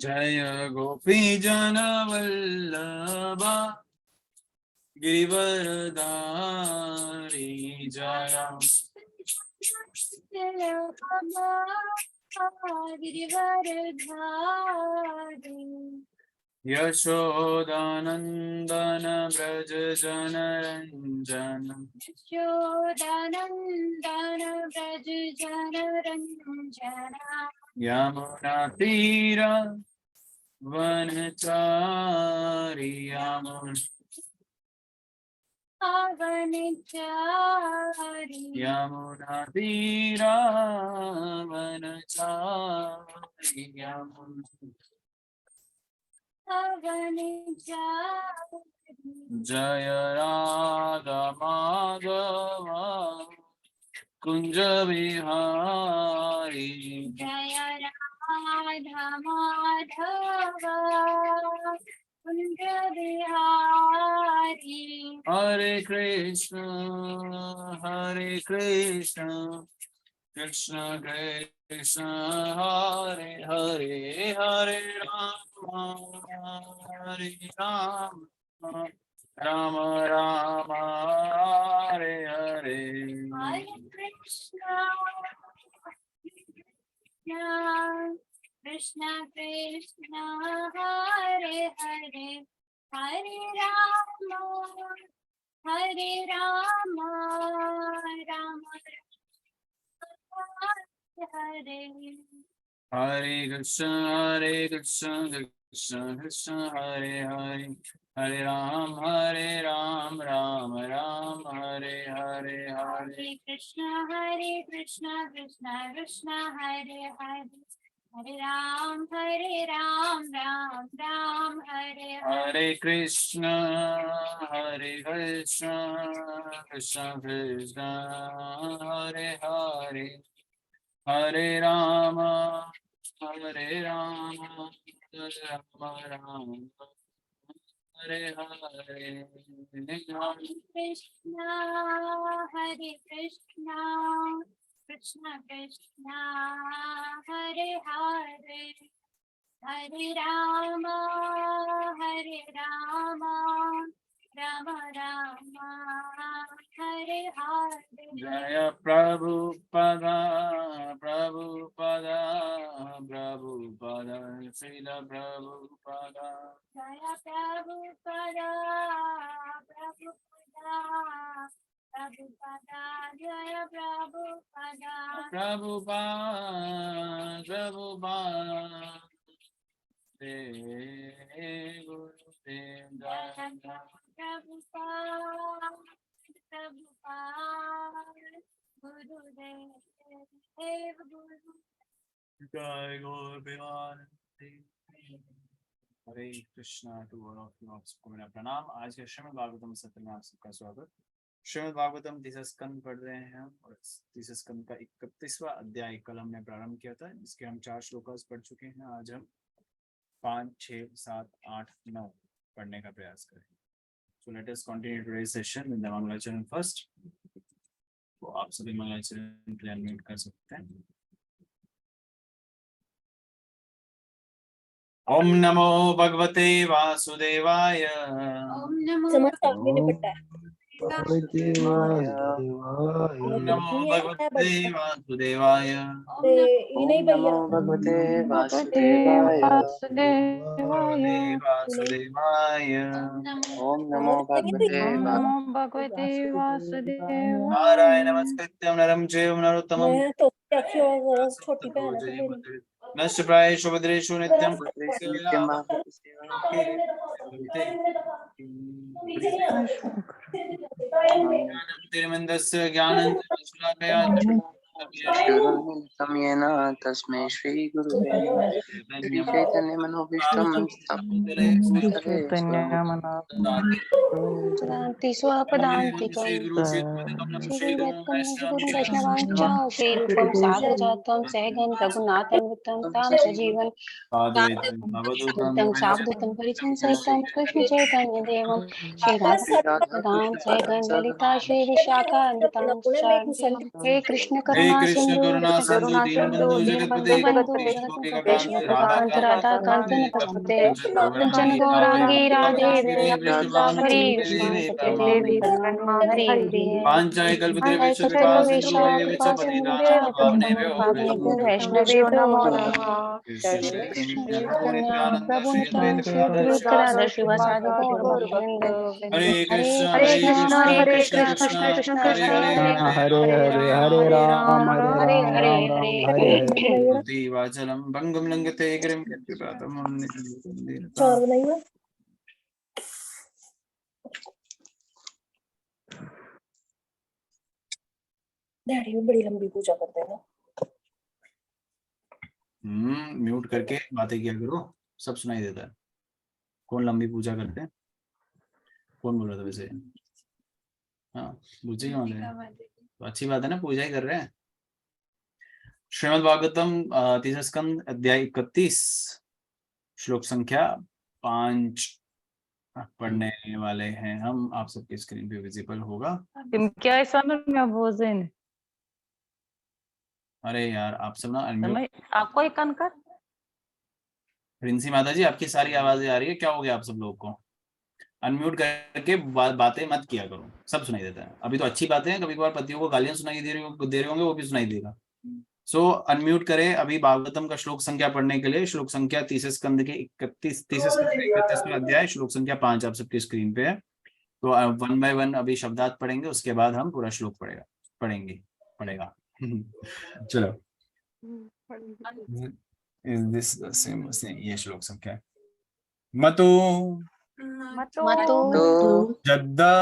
जय गोपी जन वल्लभा गिरिवरधारी जय यशोदानंदन ब्रज जनरंजन यशोदानंदन ब्रज जनरंजन यमुना तीर वनचारी वनचारी यमुना तीर वनचारी वनचारी जय राधा माधव कुंज विहारी जय राधा माधव कुंज बिहारी हरे कृष्ण कृष्ण कृष्ण हरे हरे हरे राम राम राम हरे हरे हरे कृष्ण कृष्ण कृष्ण हरे हरे हरे राम राम हरे हरे कृष्ण कृष्ण कृष्ण हरे हरे हरे राम राम राम हरे हरे हरे हरे कृष्ण कृष्ण कृष्ण हरे हरे हरे राम राम राम हरे हरे कृष्ण कृष्ण कृष्ण हरे हरे हरे राम राम राम हरे हरे कृष्ण कृष्ण कृष्ण हरे हरे हरे राम राम राम हरे हरे जय प्रभुपदा श्रील प्रभुपदा जय प्रभुपदा जय प्रभुपदा प्रभुपाद गुरुदेव गुरुदेव गुरु जय गौर प्रेमानंद। हरे Krishna to all of you, आप सबको मेरा प्रणाम। आज के श्रीमद् भागवतम सत्र में आप सबका स्वागत। श्रीमद् भागवतम तीसरा स्कंद पढ़ रहे हैं हम, और तीसरे स्कंद का 31वां अध्याय कल हमने प्रारंभ किया था, जिसके हम 4 श्लोकास पढ़ चुके हैं। आज हम 5, 6, 7, 8, 9 पढ़ने का प्रयास करें। So let us continue today's session with the Mangalacharan first. तो आप सभी मंगलाचरण के लिए अनम्यूट कर सकते हैं। ओम नमो भगवते वासुदेवाय। ओम नमो भगवते ओम नमो भगवते वासुदेवाय। ओम नमो भगवते वासुदेवाय। वासुदेवाय ओम नमो भगवते वासुदेव। नारायण नमस्कृत्यं नरं चैव नरोत्तमं छोटी बहन है तो मेरी नश्च प्रायेषु भद्रेषु नित्यं तिरुमन्दस्य ज्ञानञ्जनशलाकया चक्षुरुन्मिलितं येन तस्मै श्रीगुरुवे नमः। श्रीचैतन्यमनोभीष्टं स्थापितं भूतले स्वयं चरन्ति स्वपदान्तिकं श्रीगुरुं वैष्णवांश्च श्रीरूपं साग्रजातं सहगं रघुनाथं वृत्तं तं सजीवं सावधूतं परिचं सहितं कृष्णचैतन्यदेवं श्रीराधां सहगं ललिता श्रीविशाखान्वितां च हे कृष्ण करुणा सिन्धु दीनबंधु जगतपते बंधु जगत्कांत राधा कांत नमस्ते कंचन गौरांगी राधे हरि कृष्ण देवी हरि प्रिय पांचाय कल्पतरुभ्यश्च कृपा सिन्धुभ्यो एव च पतितानां पावनेभ्यो वैष्णवेभ्यो नमः कृष्ण चैतन्य नित्यानंद प्रभु श्री अद्वैत नित्यानंद श्री गदाधर अद्वैत गदाधर शिवासादि गौर भक्तवृंद हरे हरे कृष्ण कृष्ण हरे हरे कृष्ण कृष्ण कृष्ण कृष्ण हरे कृष्ण हरे हरे हरे हरे हरे राम हरे हरे राम हरे राम राम हरे हरे मूर्ति वाचलम भंगम लंघते गिरिम यत्कृपातम चार बनाइए। डैडी भी बड़ी लंबी पूजा करते हैं ना। म्यूट करके बातें किया करो, सब सुनाई देता है। कौन लंबी पूजा करते हैं? कौन बोल रहा था वैसे? हाँ, बुझे क्यों वाले? तो अच्छी बात है ना, पूजा ही कर रहे हैं। श्रीमद् भागवतम तीसरा स्कंद अध्याय 31 श्लोक संख्या 5 पढ़ने वाले हैं हम। आप सबके स्क्रीन पे विजिबल होगा। क्या भोजन अरे यार, आप सब ना अनम्यूट। आपको एक कान कर प्रिंसी माता जी, आपकी सारी आवाजें आ रही है, क्या हो गया आप सब लोगों को? अनम्यूट करके बातें मत किया करो, सब सुनाई देता है। अभी तो अच्छी बातें हैं, कभी कभार पतियों को गालियां सुनाई दे रहे होंगे, वो भी सुनाई देगा। सो अनम्यूट करें अभी भागवतम का श्लोक संख्या पढ़ने के लिए। श्लोक संख्या तीसरे स्कंद के 31वां अध्याय श्लोक संख्या 5 आप सबकी स्क्रीन पे है। तो 1 बाय 1 अभी शब्दार्थ पढ़ेंगे, उसके बाद हम पूरा श्लोक पढ़ेगा। चलो, इज दिस सेम? ये श्लोक संख्या है। मतो जग्दा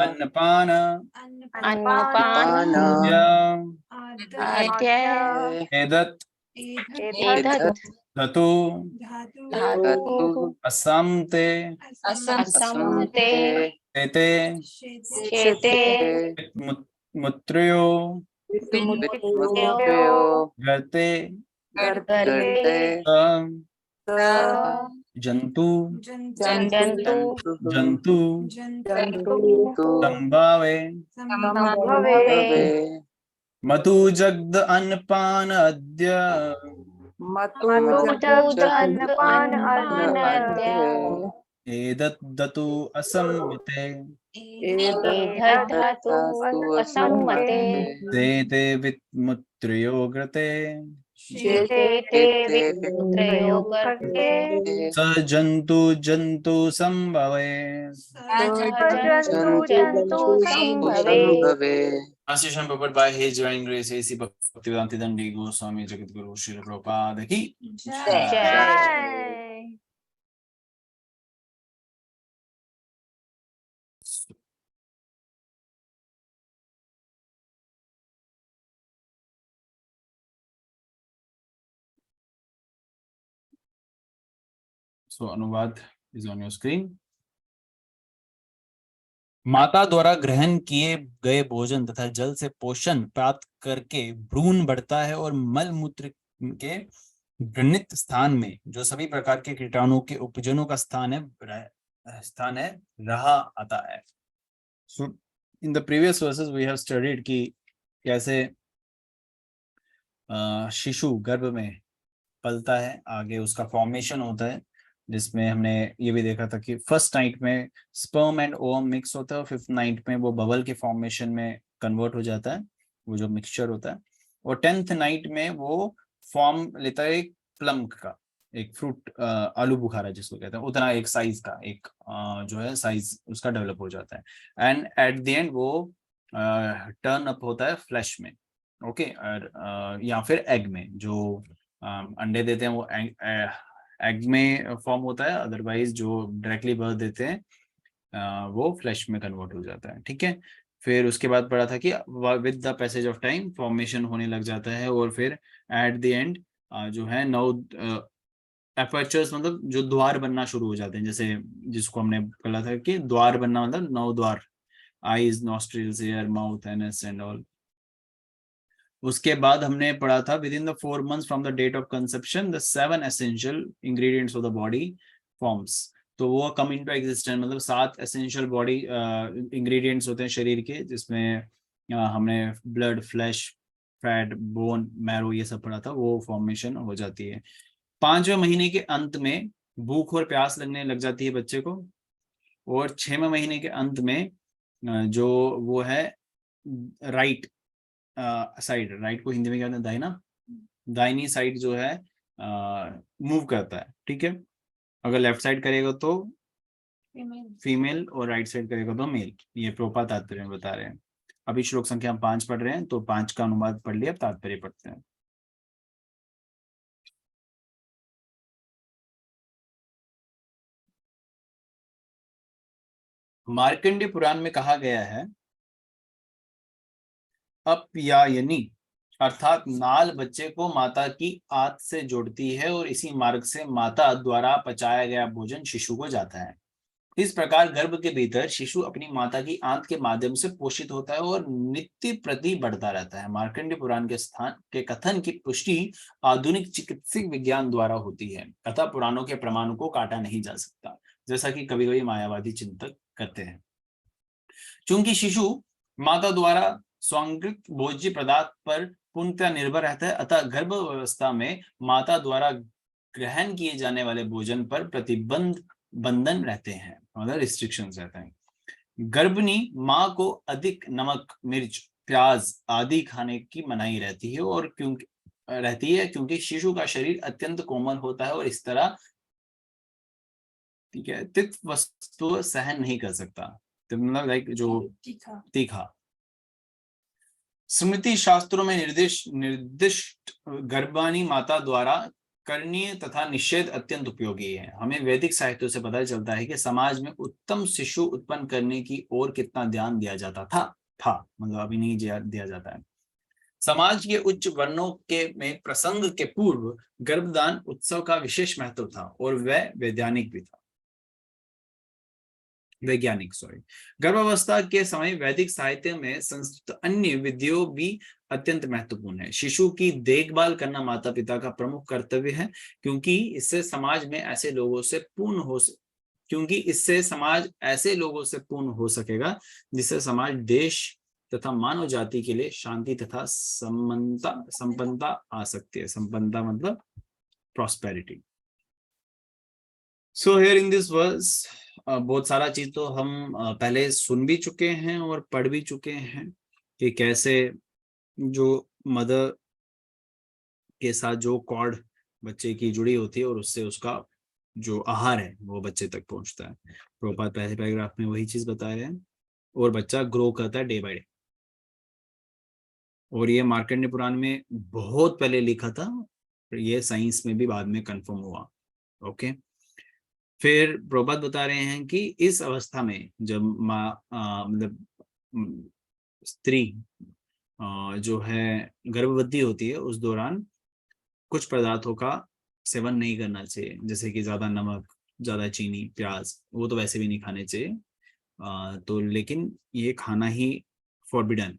अन्नपान एदत् धतु असंते तेते मुत्रयो गर्ते जंतु संभावे मतु जग्द अन्नपान अद्य एदत् दतु असंमिते ते वित्मुत्रयो घृते स जंतु जंतु संभवे। Translation purport by His Divine Grace A.C. Bhaktivedanta Dandi Goswami Jagadguru Srila Prabhupada की जय। So अनुवाद is on your screen. माता द्वारा ग्रहण किए गए भोजन तथा जल से पोषण प्राप्त करके भ्रूण बढ़ता है और मल मूत्र के गणित स्थान में जो सभी प्रकार के कीटाणु के उपजनों का स्थान है रहा आता है। So in the previous verses we have studied कि कैसे शिशु गर्भ में पलता है, आगे उसका फॉर्मेशन होता है, जिसमें हमने ये भी देखा था कि फर्स्ट नाइट में स्पर्म एंड ओवम मिक्स होता है और 5th नाइट में वो बबल के फॉर्मेशन में कन्वर्ट हो जाता है, वो जो मिक्सचर होता है, और 10th नाइट में वो फॉर्म लेता है एक प्लम का, एक फ्रूट, आलू बुखारा जिसको कहते हैं, उतना एक साइज का एक जो है साइज उसका डेवलप हो जाता है एंड एट द एंड वो टर्न अप होता है फ्लैश में, ओके, या फिर एग में, जो अंडे देते हैं वो एग में फॉर्म होता है, अदरवाइज जो डायरेक्टली बर्थ देते हैं वो फ्लैश में कन्वर्ट हो जाता है। ठीक है, फिर उसके बाद पढ़ा था कि with the passage of time formation होने लग जाता है, और फिर एट द एंड जो है 9 एपर्चर्स मतलब जो द्वार बनना शुरू हो जाते हैं, जैसे जिसको हमने बोला था कि द्वार बनना मतलब 9 द्वार, eyes, nostrils, ear, mouth, anus and all. उसके बाद हमने पढ़ा था within the 4 months from the date of conception the 7 essential ingredients of the body forms. तो वो कम इनटू एग्जिस्टेंस, मतलब 7 एसेंशियल बॉडी इंग्रेडिएंट्स होते हैं शरीर के, जिसमें हमने blood, flash, fat, bone, marrow ये सब पढ़ा था, वो फॉर्मेशन हो जाती है। 5वें महीने के अंत में भूख और प्यास लगने लग जाती है बच्चे को, और 6वें महीने के अंत में जो वो है राइट साइड, राइट को हिंदी में क्या कहते हैं, दाहिना, दाहिनी साइड जो है मूव करता है, ठीक है। अगर लेफ्ट साइड करेगा तो फीमेल और राइट साइड करेगा तो मेल। ये प्रोपा तात्पर्य में बता रहे हैं। अभी श्लोक संख्या 5 पढ़ रहे हैं, तो 5 का अनुवाद पढ़ लिया, अब तात्पर्य पढ़ते हैं। मार्कंडेय पुराण में कहा गया है, अपयायनी अर्थात नाल बच्चे को माता की आंत से जोड़ती है, और इसी मार्ग से माता द्वारा पचाया गया भोजन शिशु को जाता है। इस प्रकार गर्भ के भीतर शिशु अपनी माता की आंत के माध्यम से पोषित होता है और नित्य प्रति बढ़ता रहता है। मार्कंडेय पुराण के स्थान के कथन की पुष्टि आधुनिक चिकित्सक विज्ञान द्वारा होती है, अतः पुराणों के प्रमाणों को काटा नहीं जा सकता, जैसा कि कभी कभी मायावादी चिंतक करते हैं। चूंकि शिशु माता द्वारा स्वांगित भोज्य पदार्थ पर पूर्णतः निर्भर रहता है, अतः गर्भ अवस्था में माता द्वारा ग्रहण किए जाने वाले भोजन पर बंधन रहते हैं, मतलब रिस्ट्रिक्शंस रहते हैं। गर्भिणी माँ को अधिक नमक, मिर्च, प्याज आदि खाने की मनाही रहती है, और क्योंकि शिशु का शरीर अत्यंत कोमल होता है और इस तरह, ठीक है, तिक्त वस्तु सहन नहीं कर सकता, तो मतलब लाइक जो तीखा। स्मृति शास्त्रों में निर्दिष्ट गर्भानी माता द्वारा करणीय तथा निषेध अत्यंत उपयोगी है। हमें वैदिक साहित्य से पता चलता है कि समाज में उत्तम शिशु उत्पन्न करने की ओर कितना ध्यान दिया जाता था, मतलब अभी नहीं दिया जाता है। समाज के उच्च वर्णों के में प्रसंग के पूर्व गर्भदान उत्सव का विशेष महत्व था, और वह वैज्ञानिक गर्भावस्था के समय वैदिक साहित्य में संस्कृत अन्य विधियों भी अत्यंत महत्वपूर्ण है। शिशु की देखभाल करना माता पिता का प्रमुख कर्तव्य है, क्योंकि इससे समाज ऐसे लोगों से पूर्ण हो सकेगा जिससे समाज, देश तथा मानव जाति के लिए शांति तथा संपन्नता आ सकती है। संपन्नता मतलब prosperity. So here in this verse बहुत सारा चीज तो हम पहले सुन भी चुके हैं और पढ़ भी चुके हैं कि कैसे जो मदर के साथ जो कॉर्ड बच्चे की जुड़ी होती है और उससे उसका जो आहार है वो बच्चे तक पहुंचता है। प्रभुपाद पहले पैराग्राफ में वही चीज बता रहे हैं, और बच्चा ग्रो करता है डे बाय डे। और ये मार्कंडेय पुराण में बहुत पहले लिखा था, ये साइंस में भी बाद में कंफर्म हुआ। ओके, फिर प्रभुपाद बता रहे हैं कि इस अवस्था में जब मतलब स्त्री जो है गर्भवती होती है, उस दौरान कुछ पदार्थों का सेवन नहीं करना चाहिए, जैसे कि ज्यादा नमक, ज्यादा चीनी, प्याज, वो तो वैसे भी नहीं खाने चाहिए। तो लेकिन ये खाना ही फॉरबिडन,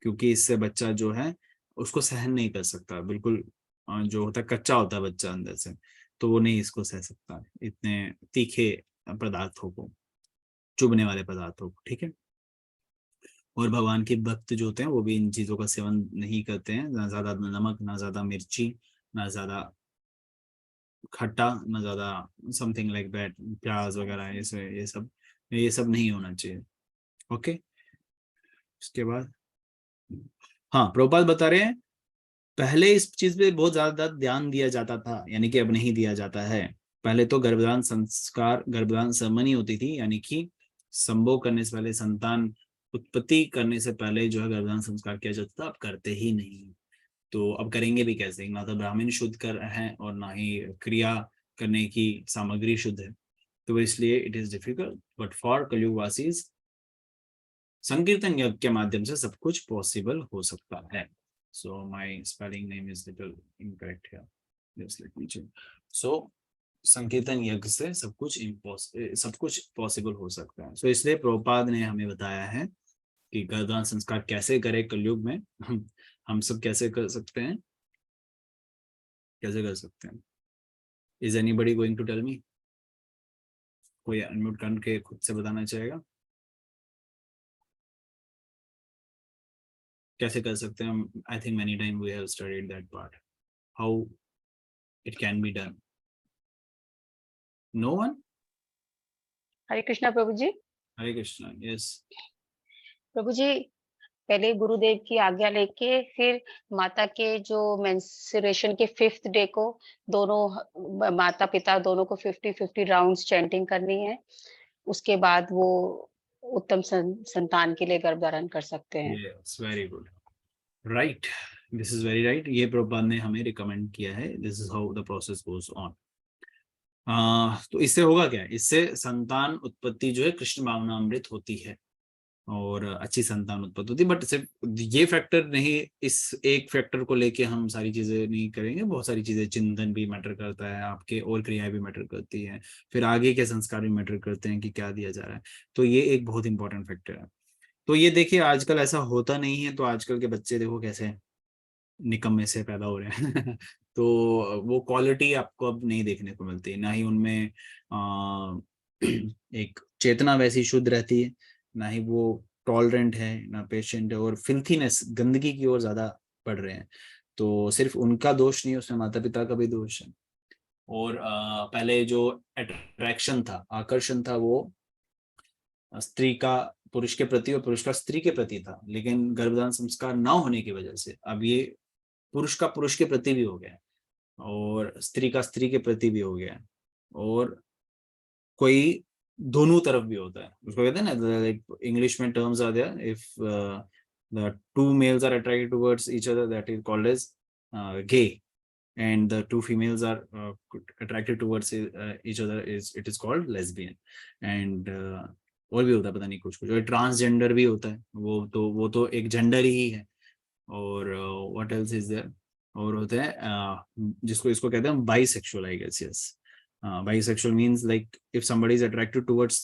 क्योंकि इससे बच्चा जो है उसको सहन नहीं कर सकता, बिल्कुल जो होता है कच्चा होता है बच्चा अंदर से, तो वो नहीं इसको सह सकता इतने तीखे पदार्थों को, चुभने वाले पदार्थों को, ठीक है। और भगवान के भक्त जो होते हैं वो भी इन चीजों का सेवन नहीं करते हैं, ना ज्यादा नमक, ना ज्यादा मिर्ची, ना ज्यादा खट्टा, ना ज्यादा समथिंग लाइक दैट, प्याज वगैरह, ये सब नहीं होना चाहिए। ओके, उसके बाद हाँ, प्रभुपाद बता रहे हैं पहले इस चीज पे बहुत ज्यादा ध्यान दिया जाता था, यानी कि अब नहीं दिया जाता है। पहले तो गर्भदान सेरेमनी होती थी, यानी कि संभोग करने से पहले, संतान उत्पत्ति करने से पहले जो है गर्भदान संस्कार किया जाता था, अब करते ही नहीं। तो अब करेंगे भी कैसे, ना तो ब्राह्मण शुद्ध कर रहे हैं और ना ही क्रिया करने की सामग्री शुद्ध है, तो इसलिए it is difficult. But for कलयुग वासीज संकीर्तन यज्ञ के माध्यम से सब कुछ पॉसिबल हो सकता है। So my spelling name is little incorrect here, just let me check. सो संकीर्तन यज्ञ से सब कुछ पॉसिबल हो सकता है। सो इसलिए प्रभुपाद ने हमें बताया है कि गर्भदान संस्कार कैसे करें कलयुग में। हम सब कैसे कर सकते हैं, कैसे कर सकते हैं? Is anybody going to tell me? कोई अनम्यूट करके खुद से बताना चाहेगा कैसे कर सकते हैं? I think many time we have studied that part, how it can be done. No one? हरे कृष्णा प्रभु जी। हरे कृष्णा। यस प्रभु जी, पहले गुरुदेव की आज्ञा लेके फिर माता के जो मेंस्ट्रुएशन के 5th डे को दोनों माता पिता दोनों को 50-50 राउंड्स चैंटिंग करनी है। उसके बाद वो उत्तम संतान के लिए गर्भ धारण कर सकते हैं। Yes, very good, right, this is very right. ये प्रभुपाद ने हमें रिकमेंड किया है, this is how the process goes on. तो इससे होगा क्या? इससे संतान उत्पत्ति जो है कृष्ण भावनामृत होती है और अच्छी संतान उत्पत्ति होती है। बट सिर्फ ये फैक्टर नहीं, इस एक फैक्टर को लेके हम सारी चीजें नहीं करेंगे। बहुत सारी चीजें, चिंतन भी मैटर करता है, आपके और क्रियाएं भी मैटर करती हैं, फिर आगे के संस्कार भी मैटर करते हैं कि क्या दिया जा रहा है। तो ये एक बहुत इंपॉर्टेंट फैक्टर है। तो ये देखिए, आजकल ऐसा होता नहीं है, तो आजकल के बच्चे देखो कैसे निकम्मे से पैदा हो रहे हैं। तो वो क्वालिटी आपको अब नहीं देखने को मिलती, ना ही उनमें एक चेतना वैसी शुद्ध रहती है, ना ही वो टॉलरेंट है, ना पेशेंट है, और फिल्थीनेस, गंदगी की ओर ज्यादा बढ़ रहे हैं। तो सिर्फ उनका दोष नहीं, उसमें माता पिता का भी दोष है। और पहले जो अट्रैक्शन था, आकर्षण था, वो स्त्री का पुरुष के प्रति और पुरुष का स्त्री के प्रति था। लेकिन गर्भधारण संस्कार ना होने की वजह से अब ये पुरुष का पुरुष के प्रति भी हो गया और स्त्री का स्त्री के प्रति भी हो गया, और कोई दोनों तरफ भी होता है। उसको कहते हैं ना, लाइक इंग्लिश में terms are there, if the two males are attracted towards each other, that is called as gay, and the two females are attracted towards each other, it is called lesbian. And और भी होता है, पता नहीं कुछ कुछ, और transgender भी होता है, वो तो एक जेंडर ही है। और व्हाट एल्स इज देयर, और होते हैं जिसको इसको कहते हैं bisexual, I guess. Yes, bisexual means like if somebody is attracted towards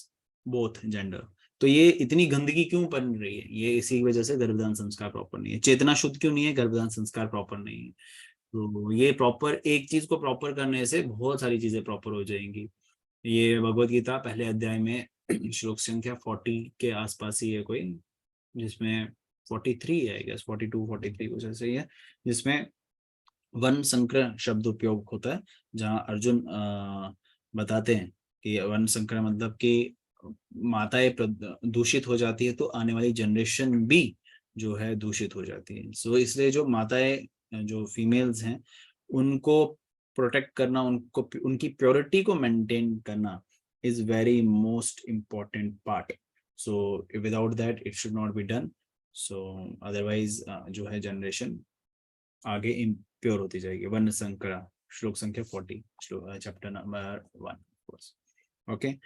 both gender। तो ये इतनी गंदगी क्यों बन रही है? ये इसी वजह से गर्भधारण संस्कार प्रॉपर नहीं है। चेतना शुद्ध क्यों नहीं है? गर्भधारण संस्कार प्रॉपर नहीं है। तो ये प्रॉपर, एक चीज को प्रॉपर करने से बहुत सारी चीजें प्रॉपर हो जाएंगी। ये भगवत गीता पहले अध्याय में श्लोक संख्या 40 के आसपास ही है कोई, जिसमें 43 है, आई गेस 42 43 कुछ ऐसे ही है, जिसमें वन संकर शब्द उपयोग होता है, जहां अर्जुन बताते हैं कि वन संकर मतलब कि माताएं दूषित हो जाती है तो आने वाली जनरेशन भी जो है दूषित हो जाती है। सो इसलिए जो माताएं, जो फीमेल्स हैं, उनको प्रोटेक्ट करना, उनको उनकी प्योरिटी को मेंटेन करना is very most important part. So without that it should not be done. So otherwise जो है जनरेशन आगे इम्प्योर होती जाएगी। वन संकरा, श्लोक संख्या 40, chapter number 1। Okay,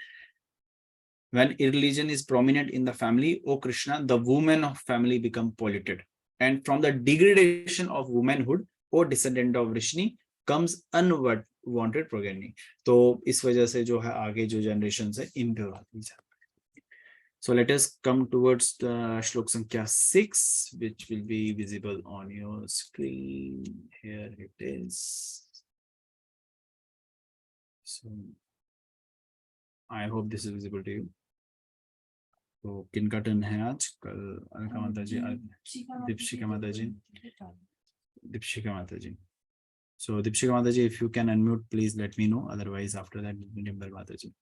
when irreligion is prominent in the family, O Krishna, the women of family become polluted, and from the degradation of womanhood, O descendant of Vrishni, comes unwanted progeny। तो इस वजह से जो है आगे जो generation है impure होती जाती है। So let us come towards the shlok sankhya 6, which will be visible on your screen. Here it is. So I hope this is visible to you. तो किनका टर्न है आज? कल अलका माता जी, दीपशिका माता जी, दीपशिका माता जी। So दीपशिका माता जी, if you can unmute, please let me know. Otherwise, after that, Dimple माता जी।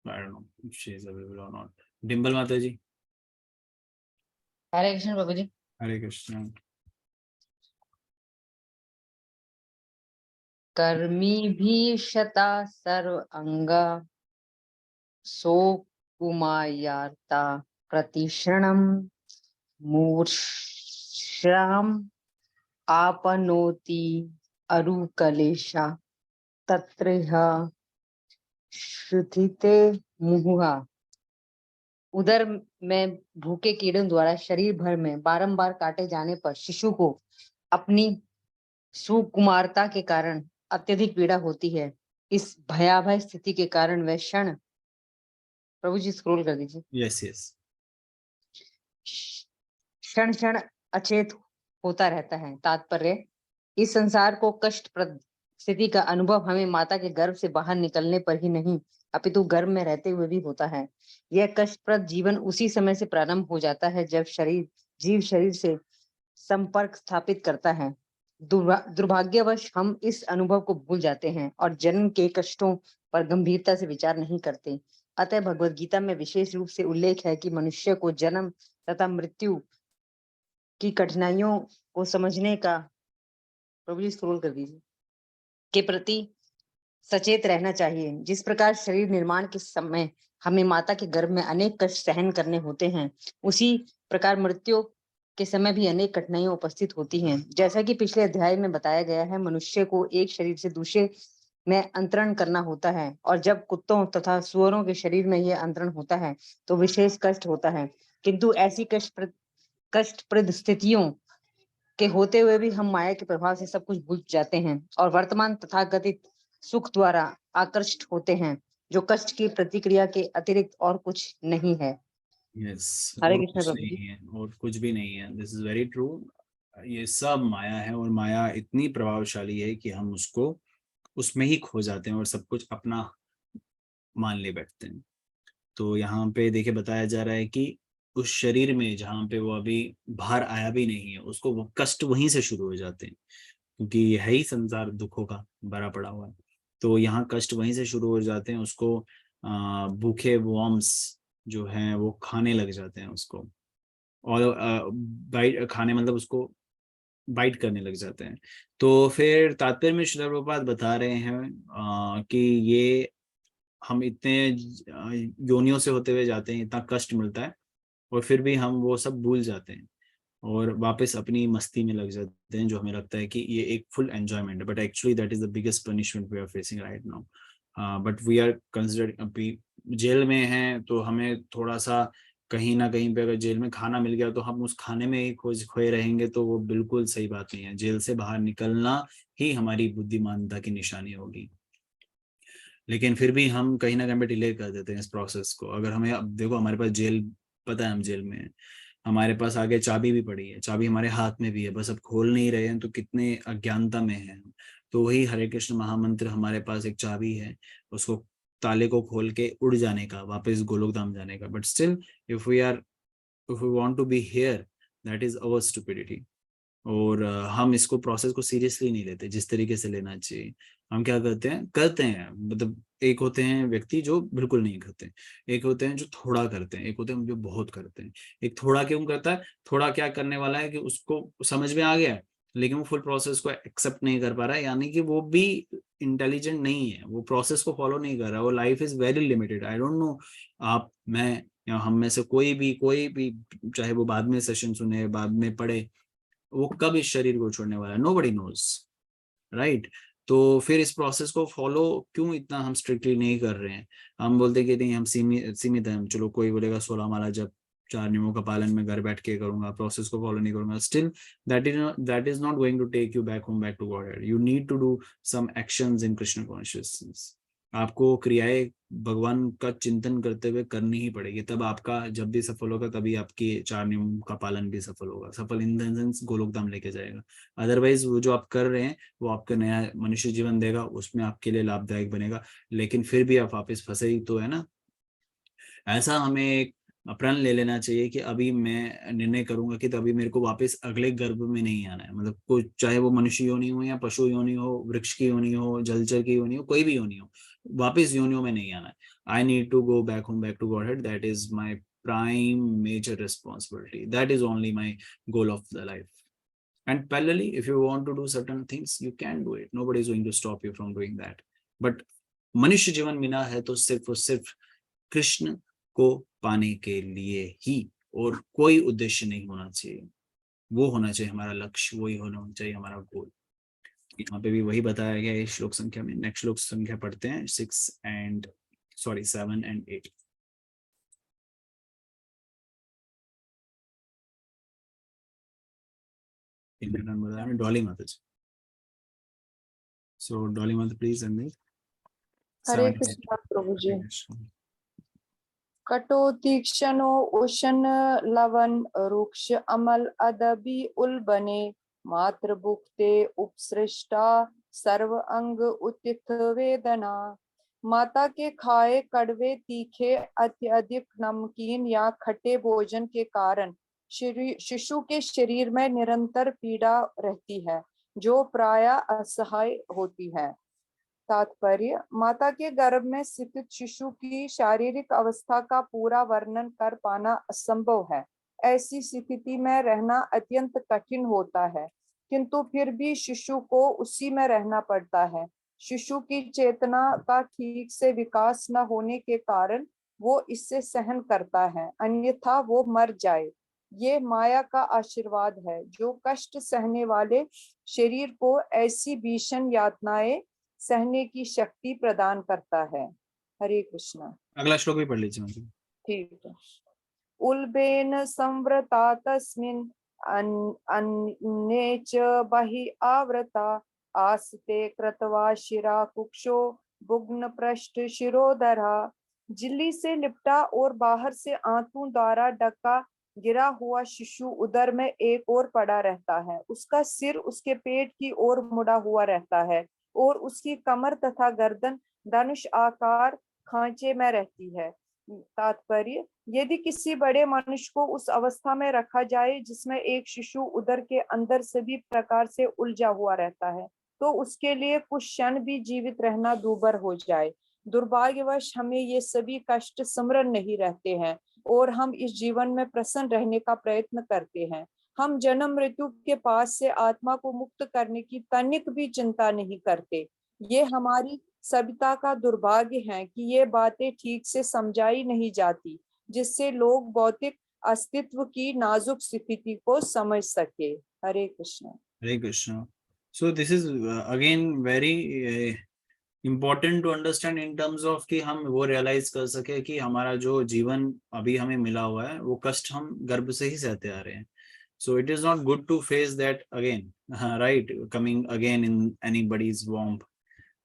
I don't know if she is available or not. Dimple माता जी। हरे कृष्ण प्रभु जी। हरे कृष्ण। कर्मी भी शता सर्व अंगा सो कुमायार्ता प्रतिक्षणम मूर्छाम आपनोति अरुकलेशा तत्रह शुथिते मुहुहा, उदर में भूखे कीड़ों द्वारा शरीर भर में बारंबार काटे जाने पर शिशु को अपनी सुकुमारता के कारण अत्यधिक पीड़ा होती है। इस भयावह स्थिति के कारण वह क्षण, प्रभु जी स्क्रॉल कर दीजिए, यस यस, क्षण क्षण अचेत होता रहता है। तात्पर्य, इस संसार को कष्टप्रद स्थिति का अनुभव हमें माता के गर्भ से बाहर निकलने पर ही नहीं, अपितु गर्भ में रहते हुए भी होता है। यह कष्टप्रद जीवन उसी समय से प्रारंभ हो जाता है जब जीव शरीर से संपर्क स्थापित करता है। दुर्भाग्यवश हम इस अनुभव को भूल जाते हैं और जन्म के कष्टों पर गंभीरता से विचार नहीं करते। अतः भगवद गीता में विशेष रूप से उल्लेख है कि मनुष्य को जन्म तथा मृत्यु की कठिनाइयों को समझने का, प्रभु जी स्क्रॉल कर दीजिए, के प्रति सचेत रहना चाहिए। जिस प्रकार शरीर निर्माण के समय हमें माता के गर्भ में अनेक कष्ट सहन करने होते हैं, उसी प्रकार मृत्यु के समय भी अनेक कठिनाइयां उपस्थित होती हैं। जैसा कि पिछले अध्याय में बताया गया है, मनुष्य को एक शरीर से दूसरे में अंतरण करना होता है, और जब कुत्तों तथा सुअरों के शरीर में यह अंतरण होता है तो विशेष कष्ट होता है। किंतु ऐसी कष्टप्रद स्थितियों के होते हुए भी हम माया के प्रभाव से सब कुछ भूल जाते हैं और वर्तमान तथाकथित सुख द्वारा आकर्षित होते हैं, जो कष्ट की प्रतिक्रिया के अतिरिक्त और कुछ नहीं है। यस, हरे और कृष्ण कुछ प्रभु जी। नहीं है, और कुछ भी नहीं है। This is very true. ये सब माया है, और माया इतनी प्रभावशाली है कि हम उसको उसमें ही खो जाते हैं और सब कुछ अपना मान ले बैठते हैं। तो यहाँ पे देखिए बताया जा रहा है कि उस शरीर में जहाँ पे वो अभी बाहर आया भी नहीं है, उसको वो कष्ट वहीं से शुरू हो जाते हैं, क्योंकि यह ही संसार दुखों का भरा पड़ा हुआ है। तो यहाँ कष्ट वहीं से शुरू हो जाते हैं। उसको भूखे वॉर्म्स जो हैं वो खाने लग जाते हैं उसको, और बाइट खाने मतलब उसको बाइट करने लग जाते हैं। तो फिर तात्पर्य में श्रील प्रभुपाद बता रहे हैं कि ये हम इतने योनियों से होते हुए जाते हैं, इतना कष्ट मिलता है, और फिर भी हम वो सब भूल जाते हैं और वापस अपनी मस्ती में लग जाते हैं, जो हमें लगता है कि ये एक फुल एंजॉयमेंट है। But actually that is the biggest punishment we are facing right now. But we are considered, अभी जेल में हैं तो हमें थोड़ा सा कहीं ना कहीं पे अगर जेल में खाना मिल गया तो हम उस खाने में ही खोए रहेंगे, तो वो बिल्कुल सही बात नहीं है। जेल से बाहर निकलना ही हमारी बुद्धिमानता की निशानी होगी। लेकिन फिर भी हम कहीं ना कहीं पे डिले कर देते हैं इस प्रोसेस को। अगर हमें, अब देखो हमारे पास जेल, पता है हम जेल में हैं, हमारे पास आगे चाबी भी पड़ी है, चाबी हमारे हाथ में भी है, बस अब खोल नहीं रहे हैं, तो कितने अज्ञानता में हैं। तो वही हरे कृष्ण महामंत्र हमारे पास एक चाबी है, उसको ताले को खोल के उड़ जाने का, वापस गोलोक धाम जाने का। But still if we want to be here, that is our stupidity. और हम इसको प्रोसेस को सीरियसली नहीं लेते जिस तरीके से लेना चाहिए। हम क्या करते हैं मतलब, एक होते हैं व्यक्ति जो बिल्कुल नहीं करते, एक होते हैं जो थोड़ा करते हैं, एक होते हैं जो बहुत करते हैं। एक थोड़ा क्यों करता है, थोड़ा क्या करने वाला है कि उसको समझ में आ गया है, लेकिन वो फुल प्रोसेस को एक्सेप्ट नहीं कर पा रहा है, यानी कि वो भी इंटेलिजेंट नहीं है, वो प्रोसेस को फॉलो नहीं कर रहा। वो life is very limited. I don't know, आप, मैं या हम में से कोई भी चाहे वो बाद में सेशन सुने, बाद में पढ़े, वो कब इस शरीर को छोड़ने वाला है, नोबडी नोज, राइट। तो फिर इस प्रोसेस को फॉलो क्यों इतना हम स्ट्रिक्टली नहीं कर रहे हैं। हम बोलते कि नहीं, हम सीमित हैं। चलो कोई बोलेगा 16 माला जब 4 नियमों का पालन मैं घर बैठ के करूंगा, प्रोसेस को फॉलो नहीं करूंगा, still that is not going to take you back home, back to God. You need to do some actions in Krishna consciousness. आपको क्रियाएं भगवान का चिंतन करते हुए करनी ही पड़ेगी, तब आपका जब भी सफल होगा, तभी आपके 4 नियमों का पालन भी सफल होगा। सफल इन द सेंस गोलोक धाम लेके जाएगा। अदरवाइज वो जो आप कर रहे हैं वो आपका नया मनुष्य जीवन देगा, उसमें आपके लिए लाभदायक बनेगा, लेकिन फिर भी आप वापस फंसे ही तो है ना। ऐसा हमें एक प्रण ले लेना चाहिए कि अभी मैं निर्णय करूंगा कि तभी मेरे को वापस अगले गर्भ में नहीं आना है। मतलब कोई, चाहे वो मनुष्य योनि हो या पशु योनि हो, वृक्ष की योनि हो, जलचर की योनि हो, कोई भी योनि हो, वापस योनियों में नहीं आना है। I need to go back home, back to Godhead. That is my prime major responsibility. That is only my goal of the life. And parallelly, if you want to do certain things, you can do it. Nobody is going to stop you from doing that. But मनुष्य जीवन मिला है तो सिर्फ और सिर्फ कृष्ण को पाने के लिए ही, और कोई उद्देश्य नहीं होना चाहिए। वो होना चाहिए हमारा लक्ष्य, वही होना चाहिए हमारा गोल। यहाँ पे भी वही बताया गया है श्लोक संख्या में। नेक्स्ट श्लोक संख्या पढ़ते हैं 6 and सॉरी 7 and 8. डॉली माता जी. So डॉली माता प्लीज and हरे कृष्णा प्रभु जी। कटो तीक्ष्णो उष्ण लवन रुक्ष अमल अदबी उलबने मात्र भुक्ते उपसृष्टा सर्व अंग उतित वेदना। माता के खाए कड़वे तीखे अत्यधिक नमकीन या खट्टे भोजन के कारण शिशु के शरीर में निरंतर पीड़ा रहती है जो प्रायः असह्य होती है। तात्पर्य, माता के गर्भ में स्थित शिशु की शारीरिक अवस्था का पूरा वर्णन कर पाना असंभव है। ऐसी स्थिति में रहना अत्यंत कठिन होता है, किंतु फिर भी शिशु को उसी में रहना पड़ता है। शिशु की चेतना का ठीक से विकास न होने के कारण वो इससे सहन करता है, अन्यथा वो मर जाए। ये माया का आशीर्वाद है जो कष्ट सहने वाले शरीर को ऐसी भीषण यातनाएं सहने की शक्ति प्रदान करता है। हरे कृष्णा। अगला श्लोक भी पढ़ लीजिए मतलब। ठीक है। उल्बेन संवृता तस्मिन् अन्ये च बहि आवृता आस्ते कृत्वा शिरा कुक्षो भुग्न पृष्ठ शिरोधरा। झिल्ली से लिपटा और बाहर से आंतों द्वारा ढका गिरा हुआ शिशु उदर में एक ओर पड़ा रहता है। उसका सिर उसके पेट की ओर मुड़ा हुआ रहता है और उसकी कमर तथा गर्दन धनुष आकार खांचे में रहती है। तात्पर्य, यदि किसी बड़े मनुष्य को उस अवस्था में रखा जाए जिसमें एक शिशु उदर के अंदर सभी प्रकार से उलझा हुआ रहता है, तो उसके लिए कुछ क्षण भी जीवित रहना दूभर हो जाए। दुर्भाग्यवश हमें ये सभी कष्ट स्मरण नहीं रहते हैं और हम इस जीवन में प्रसन्न रहने का प्रयत्न करते हैं। हम जन्म मृत्यु के पास से आत्मा को मुक्त करने की तनिक भी चिंता नहीं करते। ये हमारी सभ्यता का दुर्भाग्य है कि ये बातें ठीक से समझाई नहीं जाती, जिससे लोग भौतिक अस्तित्व की नाजुक स्थिति को समझ सके। हरे कृष्ण। हरे Krishna. So this is again very important to understand in terms of कि हम वो realize कर सके कि हमारा जो जीवन अभी हमें मिला हुआ है वो कष्ट हम गर्भ से ही सहते आ रहे हैं। So it is not good to face that again, right? Coming again in anybody's womb.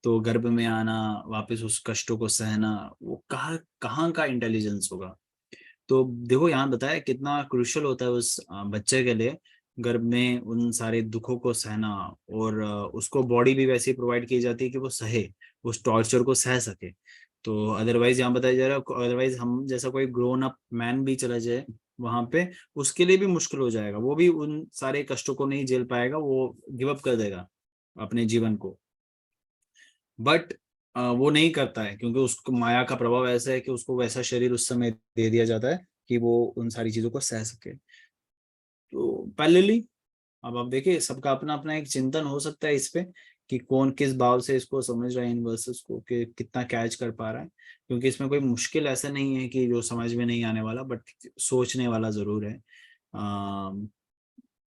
तो गर्भ में आना, वापस उस कष्टों को सहना, वो कहाँ का इंटेलिजेंस होगा। तो देखो यहाँ बताया कितना क्रूशियल होता है उस बच्चे के लिए गर्भ में उन सारे दुखों को सहना, और उसको बॉडी भी वैसे प्रोवाइड की जाती है कि वो सहे, उस टॉर्चर को सह सके। तो अदरवाइज यहाँ बताया जा रहा है, अदरवाइज हम जैसा कोई ग्रोन अप मैन भी चला जाए वहां पे, उसके लिए भी मुश्किल हो जाएगा, वो भी उन सारे कष्टों को नहीं झेल पाएगा, वो गिव अप कर देगा अपने जीवन को। बट वो नहीं करता है क्योंकि उसको माया का प्रभाव ऐसा है कि उसको वैसा शरीर उस समय दे दिया जाता है कि वो उन सारी चीजों को सह सके। तो पैरेलली अब आप देखिए सबका अपना अपना एक चिंतन हो सकता है इस पे कि कौन किस भाव से इसको समझ रहा है इन वर्सेस को, कि कितना कैच कर पा रहा है, क्योंकि इसमें कोई मुश्किल ऐसा नहीं है कि जो समझ में नहीं आने वाला, बट सोचने वाला जरूर है।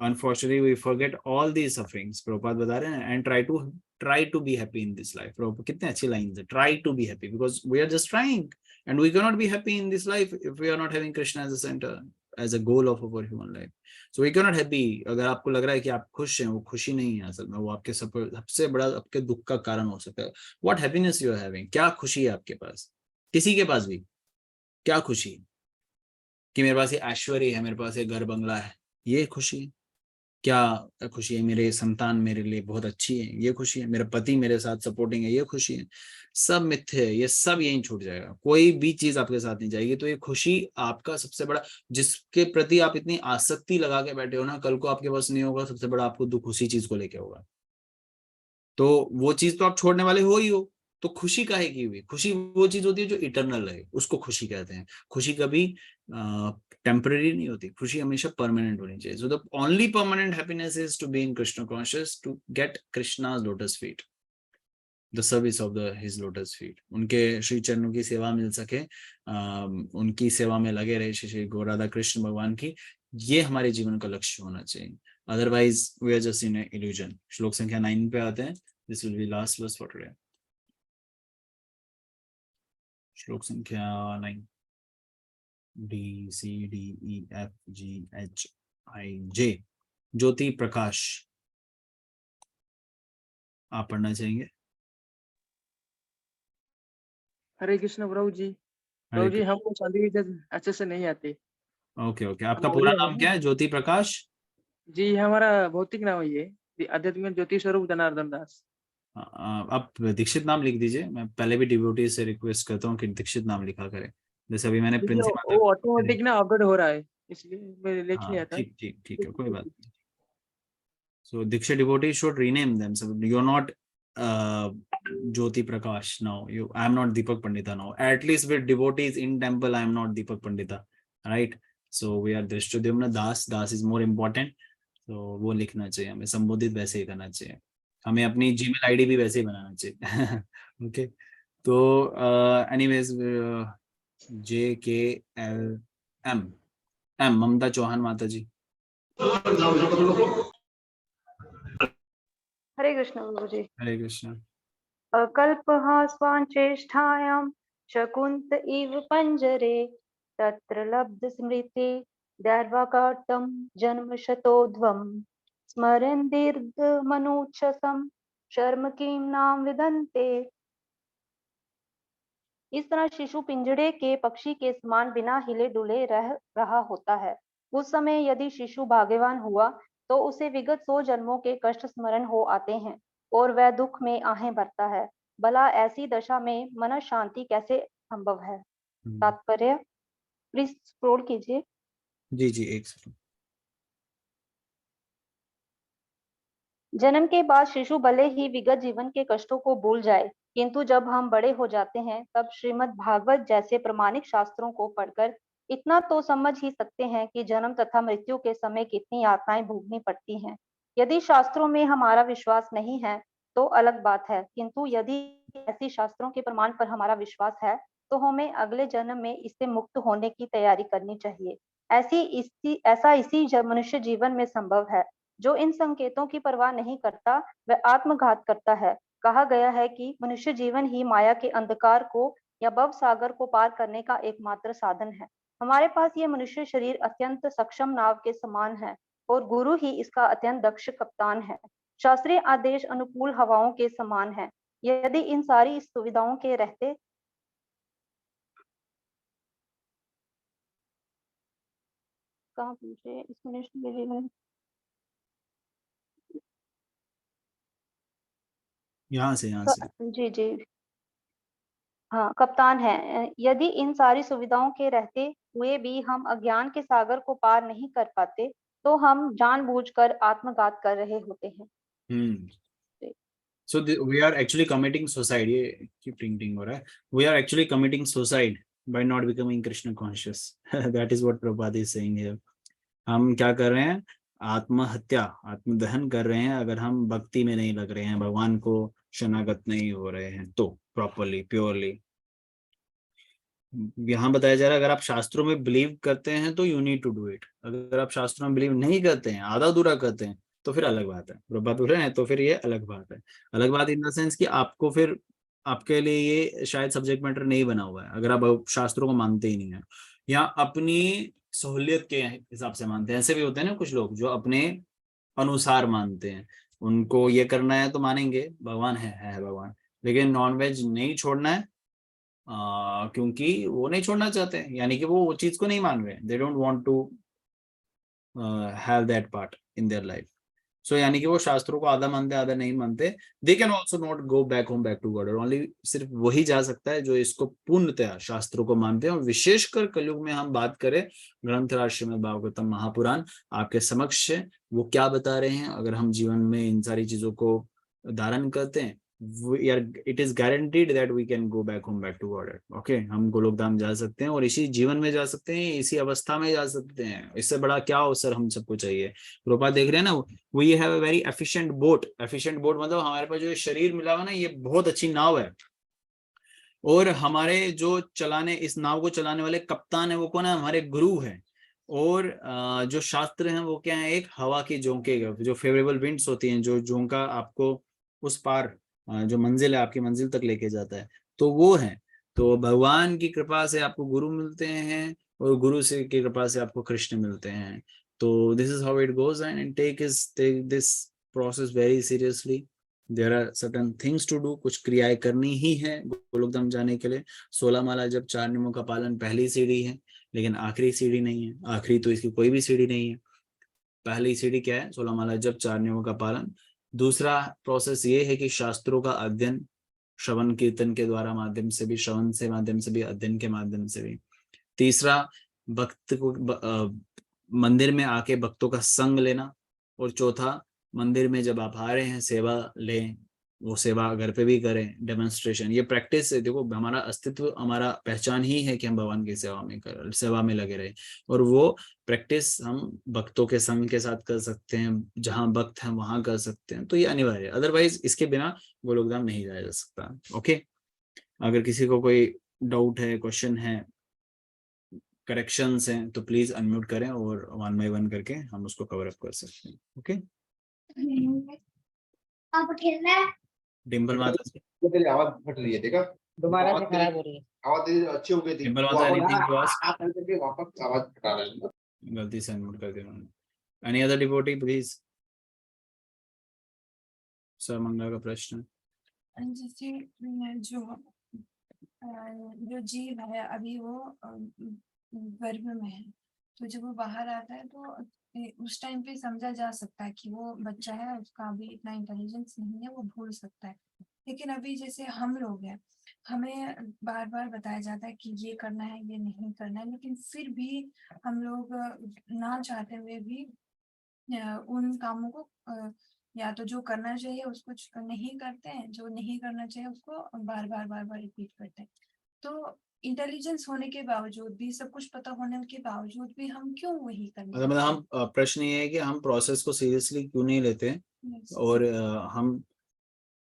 Unfortunately we forget all these sufferings, Prabhupada बता रहे हैं, and try to be happy in this life। Prabhupada कितने अच्छी लाइन्स है, try to be happy, because we are just trying and we cannot be happy in this life if we are not having Krishna as a center, as a goal of our human life। So we cannot happy। अगर आपको लग रहा है कि आप खुश हैं, वो खुशी नहीं है असल में, वो आपके सबसे बड़ा आपके दुख का कारण हो सकता है। What happiness you are having, क्या खुशी है आपके पास, किसी के पास भी क्या खुशी है कि मेरे पास ये ऐश्वर्य है, मेरे पास ये घर बंगला है, ये खुशी है? क्या खुशी है मेरे संतान मेरे लिए बहुत अच्छी है, ये खुशी है? मेरा पति मेरे साथ सपोर्टिंग है, ये खुशी है? सब मिथ्य है, ये सब यहीं छूट जाएगा, कोई भी चीज आपके साथ नहीं जाएगी। तो ये खुशी आपका सबसे बड़ा, जिसके प्रति आप इतनी आसक्ति लगा के बैठे हो ना, कल को आपके पास नहीं होगा, सबसे बड़ा आपको दुख उसी चीज को लेके होगा। तो वो चीज तो आप छोड़ने वाले हो ही हो, तो खुशी काहे की हुई? खुशी वो चीज होती है जो इटर्नल है, उसको खुशी कहते हैं। खुशी कभी टेम्पररी नहीं होती, खुशी हमेशा परमानेंट होनी चाहिए। So the only permanent happiness is to be in Krishna conscious, to get Krishna's lotus feet, the service of the his lotus feet, उनके श्री चरणों की सेवा मिल सके, उनकी सेवा में लगे रहे श्री गौर राधा कृष्ण भगवान की, ये हमारे जीवन का लक्ष्य होना चाहिए। Otherwise we are just in illusion. श्लोक संख्या 9 पे आते हैं। This will be last verse for today. श्लोक संख्या 9 DCDEFGHIJ ज्योति प्रकाश आप पढ़ना चाहेंगे? हरे कृष्ण प्रभु जी। हरे प्रभु जी हमको शादी विद्या अच्छे से नहीं आती। ओके ओके, आपका हम पूरा ओरिया नाम हैं। क्या है? ज्योति प्रकाश? जी हमारा भौतिक नाम है ये आध्यात्मिक ज्योति स्वरूप जनार्दन दास। आप दीक्षित नाम लिख दीजिए। मैं पहले भी डिवोटी से रिक्वेस्ट करता हूँ कि दीक्षित नाम लिखा करें, जैसे अभी मैंने क्योंकि प्रिंसी वो माता ऑटोमेटिक ना अपडेट हो रहा है, इसलिए मैं लिख हाँ लिया था। ठीक ठीक ठीक है, कोई बात नहीं। So Diksha devotee should rename them. So you're not Jyoti Prakash now. I am not Deepak Pandita now. At least with devotees in temple, I am not Deepak Pandita. Right? So we are Drishtadyumna Das. Das is more important. So वो लिखना चाहिए, हमें संबोधित वैसे ही करना चाहिए, हमें अपनी जीमेल आईडी भी वैसे ही बनाना चाहिए। ओके तो एनीवेज JKLM ममता चौहान माता जी। हरे कृष्ण गुरु जी। हरे कृष्ण। अकल्पः स्वाञ्चेष्टायां शकुन्त इव पंजरे तत्र लब्ध स्मृति दैर्वाकाटं जन्म शतोध्वं स्मरन् दीर्घमनुच्छसं शर्म किं नाम विदन्ते। इस तरह शिशु पिंजड़े के पक्षी के समान बिना हिले डुले रह रहा होता है। उस समय यदि शिशु भाग्यवान हुआ तो उसे विगत 100 जन्मों के कष्ट स्मरण हो आते हैं और वह दुख में आहें भरता है। भला ऐसी दशा में मन शांति कैसे संभव है? तात्पर्य प्लीज स्क्रॉल कीजिए। जी जी एक सेकंड। जन्म के बाद शिशु भले ही विगत जीवन के कष्टों को भूल जाए, किंतु जब हम बड़े हो जाते हैं तब श्रीमद् भागवत जैसे प्रमाणिक शास्त्रों को पढ़कर इतना तो समझ ही सकते हैं कि जन्म तथा मृत्यु के समय कितनी यातनाएं भोगनी पड़ती हैं। यदि शास्त्रों में हमारा विश्वास नहीं है तो अलग बात है, किंतु यदि ऐसी शास्त्रों के प्रमाण पर हमारा विश्वास है तो हमें अगले जन्म में इससे मुक्त होने की तैयारी करनी चाहिए। ऐसा इसी मनुष्य जीवन में संभव है। जो इन संकेतों की परवाह नहीं करता वह आत्मघात करता है। कहा गया है कि मनुष्य जीवन ही माया के अंधकार को या भव सागर को पार करने का एकमात्र साधन है। हमारे पास ये मनुष्य शरीर अत्यंत सक्षम नाव के समान है और गुरु ही इसका अत्यंत दक्ष कप्तान है। शास्त्रीय आदेश अनुकूल हवाओं के समान है। यदि इन सारी सुविधाओं के रहते कहाँ पूछे इस मनुष्य के जीवन यहाँ से जी जी हाँ कप्तान है। यदि इन सारी सुविधाओं के रहते हुए भी हम अज्ञान के सागर को पार नहीं कर पाते तो हम जानबूझकर आत्मघात कर रहे होते हैं। So we are actually committing suicide. ये keep टिंग हो रहा है। We are actually committing suicide by not becoming Krishna conscious. That is what Prabhupada is saying here. हम क्या कर रहे हैं? आत्महत्या, आत्मदहन कर रहे हैं अगर हम भक्ति में नहीं लग रहे हैं, भगवान को शरणागत नहीं हो रहे हैं तो प्रॉपरली प्योरली। यहाँ बताया जा रहा है अगर आप शास्त्रों में बिलीव करते हैं तो you need to do it. अगर आप शास्त्रों में बिलीव नहीं करते हैं, आधा अधूरा करते हैं तो फिर अलग बात है। प्रभुपाद बोल रहे हैं तो फिर ये अलग बात है। अलग बात इन द सेंस कि आपको फिर आपके लिए ये शायद सब्जेक्ट मैटर नहीं बना हुआ है अगर आप शास्त्रों को मानते ही नहीं है या अपनी सहूलियत के हिसाब से मानते हैं। ऐसे भी होते हैं ना कुछ लोग जो अपने अनुसार मानते हैं, उनको ये करना है तो मानेंगे भगवान है भगवान, लेकिन नॉनवेज नहीं छोड़ना है क्योंकि वो नहीं छोड़ना चाहते हैं, यानी कि वो चीज को नहीं मान रहे हैं। They don't want to have that part in their life. So यानी कि वो शास्त्रों को आधा मानते आधा नहीं मानते। They can also not go back home back to God. Only सिर्फ वही जा सकता है जो इसको पूर्णतया शास्त्रों को मानते हैं। और विशेषकर कलयुग में हम बात करें ग्रंथराज श्रीमद् भागवतम महापुराण आपके समक्ष वो क्या बता रहे हैं। अगर हम जीवन में इन सारी चीजों को धारण करते हैं it is guaranteed that we can go back home back to God. Okay, हम गोलोक धाम जा सकते हैं और इसी जीवन में जा सकते हैं, इसी अवस्था में जा सकते हैं। इससे बड़ा क्या अवसर हम सबको चाहिए। रूपा देख रहे हैं ना, we have a very efficient boat। efficient boat मतलब हमारे पास जो शरीर मिला हुआ ना, ये बहुत अच्छी नाव है और हमारे जो चलाने इस नाव को चलाने वाले कप्तान है वो कौन है? हमारे गुरु है। और जो शास्त्र हैं वो क्या है? एक हवा की झोंके जो फेवरेबल विंड्स होती हैं, जो झोंका आपको उस पार जो मंजिल है आपकी मंजिल तक लेके जाता है, तो वो है। तो भगवान की कृपा से आपको गुरु मिलते हैं और गुरु से की कृपा से आपको कृष्ण मिलते हैं। तो this is how it goes and take this process very seriously. There are certain things to do, कुछ क्रियाएं करनी ही है गोलोक धाम जाने के लिए। 16 माला जब 4 नियमों का पालन पहली सीढ़ी है, लेकिन आखिरी सीढ़ी नहीं है। आखिरी तो इसकी कोई भी सीढ़ी नहीं है। पहली सीढ़ी क्या है? 16 माला जब 4 नियमों का पालन। दूसरा प्रोसेस ये है कि शास्त्रों का अध्ययन, श्रवण कीर्तन के द्वारा माध्यम से भी, श्रवण से माध्यम से भी, अध्ययन के माध्यम से भी। तीसरा भक्त को मंदिर में आके भक्तों का संग लेना। और चौथा, मंदिर में जब आप आ रहे हैं सेवा लें, वो सेवा घर पे भी करें, डेमोन्स्ट्रेशन। ये प्रैक्टिस है। देखो हमारा अस्तित्व, हमारा पहचान ही है कि हम भगवान की सेवा में लगे रहे। और वो प्रैक्टिस हम भक्तों के संग के साथ कर सकते हैं, जहाँ भक्त हैं वहां कर सकते हैं। तो ये अनिवार्य है, अदरवाइज इसके बिना गोलोक धाम नहीं जाया जा सकता। ओके, अगर किसी को कोई डाउट है, क्वेश्चन है, करेक्शंस हैं, तो प्लीज अनम्यूट करें और 1 by 1 करके हम उसको कवर अप कर सकते हैं। ओके, अब खेलना है। डिम्पल माता, तेरी आवाज फट रही है, देखा दोबारा से खराब हो रही है। आवाज तेरी अच्छी हो गई थी। डिम्पल माता, एनीथिंग टू आस्क? आप करके वापस आवाज फटा रहे हैं। गलती से अनम्यूट कर दिया उन्होंने। Any other devotee please? Sir Mangala का प्रश्न। जैसे जो जीव है अभी वो गर्भ में है, तो जब वो बाहर आता है तो उस टाइम पे समझा जा सकता है कि वो बच्चा है, उसका अभी इतना इंटेलिजेंस नहीं है, वो भूल सकता है। लेकिन अभी जैसे हम लोग हैं, हमें बार बार बताया जाता है कि ये करना है, ये नहीं करना है, लेकिन फिर भी हम लोग ना चाहते हुए भी उन कामों को या तो जो करना चाहिए उसको नहीं करते हैं, जो नहीं करना चाहिए उसको बार बार रिपीट करते हैं। तो इंटेलिजेंस होने के बावजूद भी, सब कुछ पता होने के बावजूद भी हम क्यों वही करते हैं? मतलब हम प्रश्न ये है कि हम प्रोसेस को सीरियसली क्यों नहीं लेते हैं, और हम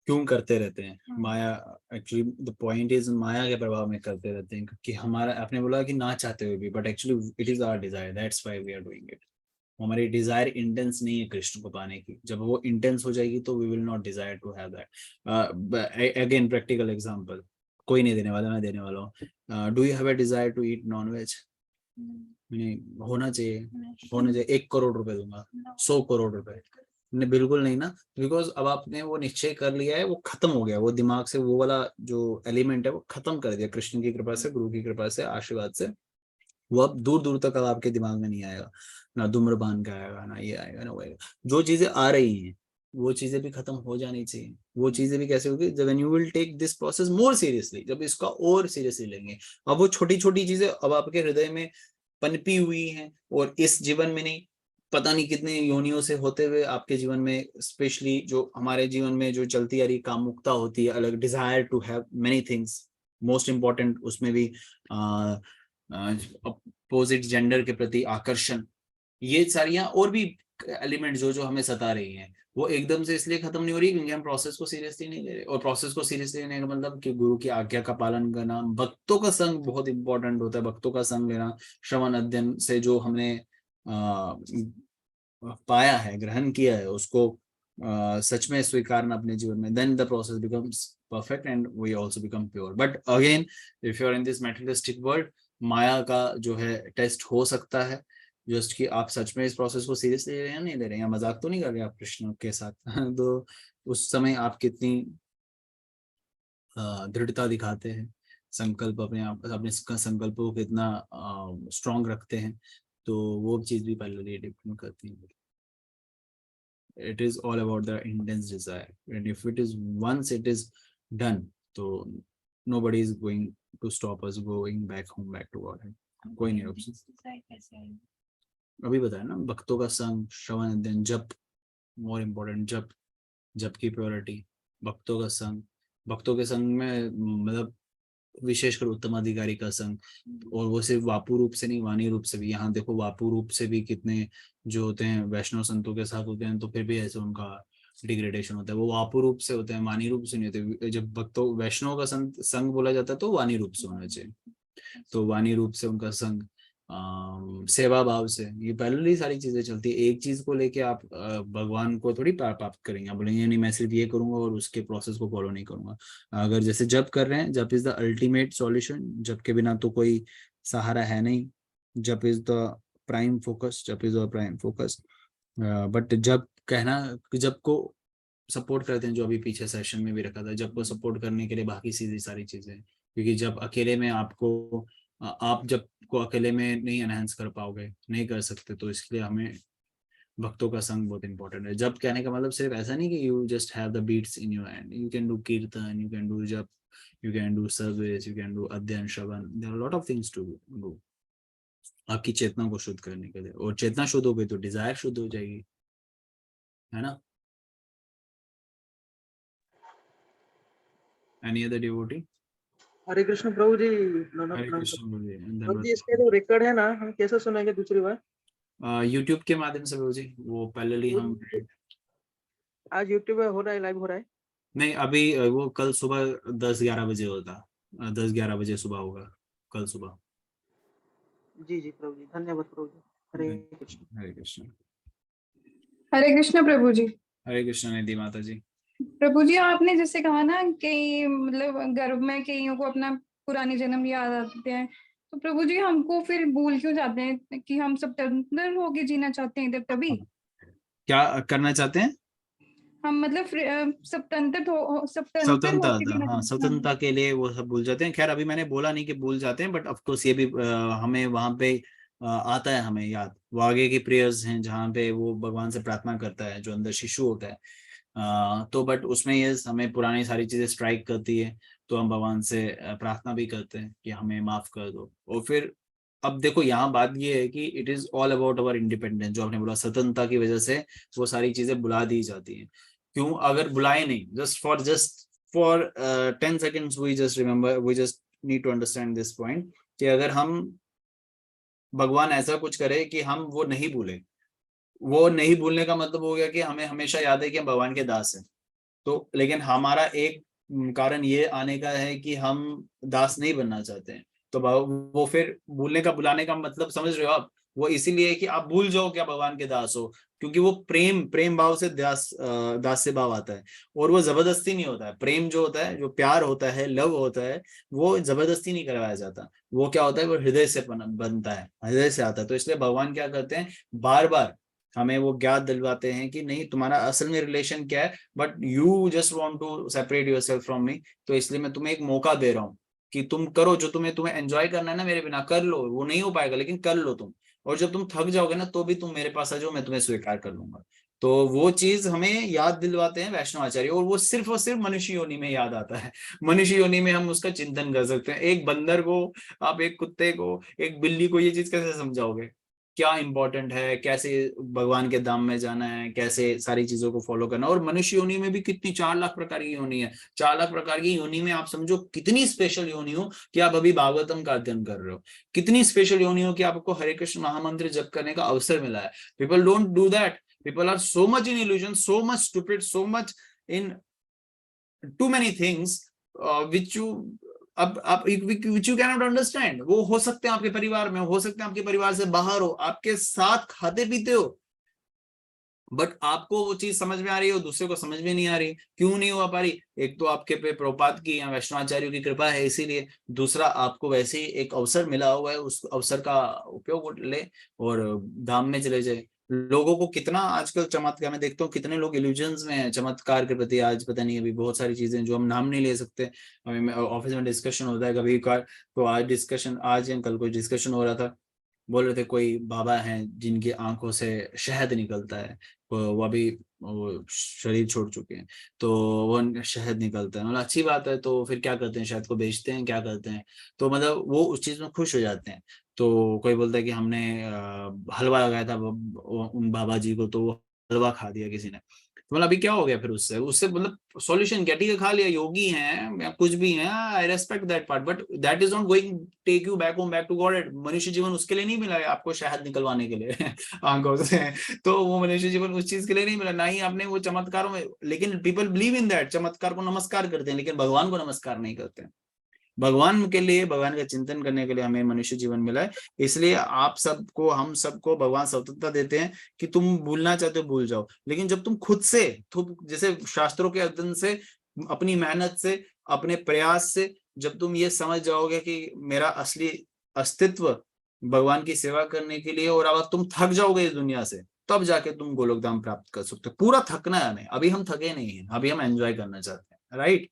क्यों करते रहते हैं। माया, एक्चुअली द पॉइंट इज माया के प्रभाव में करते रहते हैं, क्योंकि हमारा, आपने बोला कि ना चाहते हुए भी, but actually it is our desire, that's why we are doing it. हमारी डिजायर इंटेंस नहीं है कृष्ण को पाने की। जब वो इंटेंस हो जाएगी तो we will not desire to have that. Again practical example, कोई नहीं देने वाला, मैं देने वाला हूँ। Do you have a desire to eat non veg? नहीं, होना चाहिए, होना चाहिए। 1 करोड़ रुपए दूंगा, 100 करोड़ रुपए? नहीं, बिल्कुल नहीं ना। बिकॉज अब आपने वो निश्चय कर लिया है, वो खत्म हो गया, वो दिमाग से वो वाला जो एलिमेंट है वो खत्म कर दिया कृष्ण की कृपा से, गुरु की कृपा से, आशीर्वाद से। वो अब दूर दूर तक अब आपके दिमाग में नहीं आएगा। ना धूम्रपान का आएगा, ना ये आएगा, ना वो आएगा। जो चीजें आ रही हैं वो चीजें भी खत्म हो जानी चाहिए। वो चीजें भी कैसे होगी? जब you will take this process more seriously, जब इसका और सीरियसली लेंगे। अब वो छोटी छोटी चीजें अब आपके हृदय में पनपी हुई हैं, और इस जीवन में नहीं, पता नहीं कितने योनियों से होते हुए आपके जीवन में, स्पेशली जो हमारे जीवन में जो चलती आ रही कामुकता होती है, अलग desire to have many things, most important उसमें भी अपोजिट जेंडर के प्रति आकर्षण, ये सारियां और भी एलिमेंट जो जो हमें सता रही हैं, वो एकदम से इसलिए खत्म नहीं हो रही क्योंकि हम प्रोसेस को सीरियसली नहीं ले रहे। और प्रोसेस को सीरियसली लेने का मतलब कि गुरु की आज्ञा का पालन करना, भक्तों का संग बहुत इंपॉर्टेंट होता है, भक्तों का संग लेना, श्रवण अध्ययन से जो हमने पाया है, ग्रहण किया है, उसको सच में स्वीकारना अपने जीवन में, then the process becomes perfect and we also become pure. But again if you are in this materialistic world, माया का जो है टेस्ट हो सकता है, जस्ट कि आप सच में इस प्रोसेस को सीरियसली ले रहे हैं, नहीं ले रहे हैं, या मजाक तो नहीं कर रहे आप कृष्ण के साथ तो उस समय आप कितनी दृढ़ता दिखाते हैं, संकल्प अपने आप, अपने संकल्प को कितना स्ट्रॉन्ग रखते हैं, तो वो चीज भी पहले डिपेंड करती है। It is all about the intense desire, and if it is once it is done, so nobody is going to stop us going back home, back to God. कोई नहीं रोक सकता। अभी बताया ना, भक्तों का संग, श्रवण अध्ययन, जप, मोर इम्पोर्टेंट जप, जप की प्योरिटी, भक्तों का संग, भक्तों के संग में मतलब विशेषकर उत्तम अधिकारी का संग, और वो सिर्फ वापु रूप से नहीं, वाणी रूप से भी। यहाँ देखो वापु रूप से भी कितने जो होते हैं वैष्णव संतों के साथ होते हैं, तो फिर भी ऐसे उनका डिग्रेडेशन होता है। वो वापु रूप से होते हैं, वाणी रूप से नहीं होते। जब भक्तों वैष्णव का संग बोला जाता है तो वाणी रूप से होना चाहिए, तो वाणी रूप से उनका संग, सेवा भाव से, ये पहले ही सारी चीजें चलती है। एक चीज को लेके आप भगवान को थोड़ी प्राप्त करेंगे। आप बोलेंगे नहीं मैं सिर्फ ये करूंगा और उसके प्रोसेस को फॉलो नहीं करूंगा। अगर जैसे जप कर रहे हैं, जप इज द अल्टीमेट सॉल्यूशन, जप के बिना तो कोई सहारा है नहीं। जप इज द प्राइम फोकस, जप is the prime focus. But जब कहना, जब को सपोर्ट करते हैं, जो अभी पीछे सेशन में भी रखा था, जब को सपोर्ट करने के लिए बाकी सीधी सारी चीजें, क्योंकि जब अकेले में आपको आप जब को अकेले में नहीं एनहांस कर पाओगे, नहीं कर सकते, तो इसलिए हमें भक्तों का संग बहुत इंपॉर्टेंट है। जब कहने का मतलब सिर्फ ऐसा नहीं कि you just have the beats in your hand, you can do kirtan, you can do jap, you can do service, you can do adhyayan shravan, there are lot of things to do आपकी चेतना को शुद्ध करने के लिए। और चेतना शुद्ध हो गई तो डिजायर शुद्ध हो जाएगी, है ना। Any other devotee? हरे कृष्ण प्रभु जी। हरे कृष्ण प्रभु जी। प्रभु जी इसके जो रिकॉर्ड है ना, हम कैसे सुनेंगे दूसरी बार? यूट्यूब के माध्यम से प्रभु जी, वो पहले ही हम आज यूट्यूब पे हो रहा है, लाइव हो रहा है? नहीं, अभी वो कल सुबह 10-11 बजे होता, 10-11 बजे सुबह होगा कल सुबह। जी जी प्रभु जी, धन्यवाद प्रभु जी। हरे कृष्ण। हरे कृष्ण। हरे कृष्ण प्रभु जी। हरे कृष्ण निधि माता जी। प्रभु जी, आपने जैसे कहा ना कि मतलब गर्भ में कईयों को अपना पुराने जन्म याद आते हैं, तो प्रभु जी हमको फिर भूल क्यों जाते हैं कि हम स्वतंत्र होके जीना चाहते हैं इधर, तभी क्या करना चाहते हैं हम, मतलब स्वतंत्र होके स्वतंत्रता, जीना हाँ, स्वतंत्रता के लिए वो सब भूल जाते हैं। खैर अभी मैंने बोला नहीं कि भूल जाते हैं, बट ऑफकोर्स ये भी हमें वहां पे आता है हमें याद, वो आगे की प्रेयर्स हैं जहाँ पे वो भगवान से प्रार्थना करता है, जो अंदर शिशु होता है। तो बट उसमें ये हमें पुरानी सारी चीजें स्ट्राइक करती है, तो हम भगवान से प्रार्थना भी करते हैं कि हमें माफ कर दो। और फिर अब देखो यहाँ बात ये है कि it is all about our independence, जो आपने बोला स्वतंत्रता की वजह से वो सारी चीजें बुला दी जाती हैं। क्यों? अगर बुलाए नहीं, just for 10 seconds we just remember, we just need to understand this point, कि अगर हम भगवान ऐसा कुछ करे कि हम वो नहीं भूले, वो नहीं भूलने का मतलब हो गया कि हमें हमेशा याद है कि हम भगवान के दास हैं। तो लेकिन हमारा एक कारण ये आने का है कि हम दास नहीं बनना चाहते हैं, तो वो फिर भूलने का, बुलाने का मतलब समझ रहे हो आप, वो इसीलिए कि आप भूल जाओ क्या भगवान के दास हो, क्योंकि वो प्रेम भाव से दास से भाव आता है, और वो जबरदस्ती नहीं होता है। प्रेम जो होता है, जो प्यार होता है, लव होता है, वो जबरदस्ती नहीं करवाया जाता, वो क्या होता है, वो हृदय से बनता है, हृदय से आता है। तो इसलिए भगवान क्या करते हैं, बार बार हमें वो ज्ञात दिलवाते हैं कि नहीं, तुम्हारा असल में रिलेशन क्या है, but you just want to separate yourself from me, तो इसलिए मैं तुम्हें एक मौका दे रहा हूँ कि तुम करो जो तुम्हें एंजॉय करना है ना मेरे बिना, कर लो। वो नहीं हो पाएगा लेकिन कर लो तुम, और जब तुम थक जाओगे ना तो भी तुम मेरे पास आ जाओ, मैं तुम्हें स्वीकार कर लूंगा। तो वो चीज हमें याद दिलवाते हैं वैष्णव आचार्य, और वो सिर्फ और सिर्फ मनुष्य योनि में याद आता है। मनुष्य योनि में हम उसका चिंतन कर सकते हैं। एक बंदर को, आप एक कुत्ते को, एक बिल्ली को ये चीज कैसे समझाओगे क्या इंपॉर्टेंट है, कैसे भगवान के धाम में जाना है, कैसे सारी चीजों को फॉलो करना। और मनुष्य योनि में भी कितनी 4 लाख प्रकार की योनि है। 4 लाख प्रकार की योनि में आप समझो कितनी स्पेशल योनि हो कि आप अभी भागवतम का अध्ययन कर रहे हो, कितनी स्पेशल योनि हो कि आपको हरे कृष्ण महामंत्र जप करने का अवसर मिला है। People don't do that, people are so much in illusion, so much stupid, so much in too many things which you अब आप which you cannot understand। वो हो सकते हैं आपके परिवार में, हो सकते हैं आपके परिवार से बाहर हो, आपके साथ खाते पीते हो, बट आपको वो चीज समझ में आ रही है और दूसरे को समझ में नहीं आ रही। क्यों नहीं हो पा रही? एक तो आपके पे प्रभुपाद की या वैष्णवाचार्यों की कृपा है इसीलिए, दूसरा आपको वैसे ही एक अवसर मिला हुआ है, उस अवसर का उपयोग ले और धाम में चले जाए। लोगों को कितना आजकल चमत्कार, मैं देखता हूँ कितने लोग इल्यूजन्स में हैं चमत्कार के प्रति। आज पता नहीं, अभी बहुत सारी चीजें जो हम नाम नहीं ले सकते, ऑफिस में डिस्कशन होता है कभी कभार, तो आज या कल कोई डिस्कशन हो रहा था, बोल रहे थे कोई बाबा हैं जिनकी आंखों से शहद निकलता है, वो अभी वो शरीर छोड़ चुके हैं, तो वो शहद निकलता है, मतलब अच्छी बात है। तो फिर क्या करते हैं, शहद को बेचते हैं, क्या करते हैं, तो मतलब वो उस चीज में खुश हो जाते हैं। तो कोई बोलता है कि हमने हलवा लगाया था उन बाबा जी को, तो वो हलवा खा दिया किसी ने, तो मतलब अभी क्या हो गया फिर उससे मतलब सॉल्यूशन क्या? ठीक है, खा लिया, योगी हैं या कुछ भी हैं, I respect that part, but that is not going take you back home, back to God. मनुष्य जीवन उसके लिए नहीं मिला है आपको शहद निकलवाने के लिए आंखों से, तो वो मनुष्य जीवन उस चीज के लिए नहीं मिला, ना ही आपने वो चमत्कारों में। लेकिन पीपल बिलीव इन दैट, चमत्कार को नमस्कार करते हैं लेकिन भगवान को नमस्कार नहीं करते हैं। भगवान के लिए, भगवान का चिंतन करने के लिए हमें मनुष्य जीवन मिला है। इसलिए आप सबको, हम सबको भगवान स्वतंत्रता देते हैं कि तुम भूलना चाहते हो भूल जाओ, लेकिन जब तुम खुद से, जैसे शास्त्रों के अध्ययन से, अपनी मेहनत से, अपने प्रयास से जब तुम ये समझ जाओगे कि मेरा असली अस्तित्व भगवान की सेवा करने के लिए, और अगर तुम थक जाओगे इस दुनिया से, तब जाके तुम गोलोक धाम प्राप्त कर सकते हो। पूरा थकना है हमें, अभी हम थके नहीं हैं, अभी हम एंजॉय करना चाहते हैं, राइट।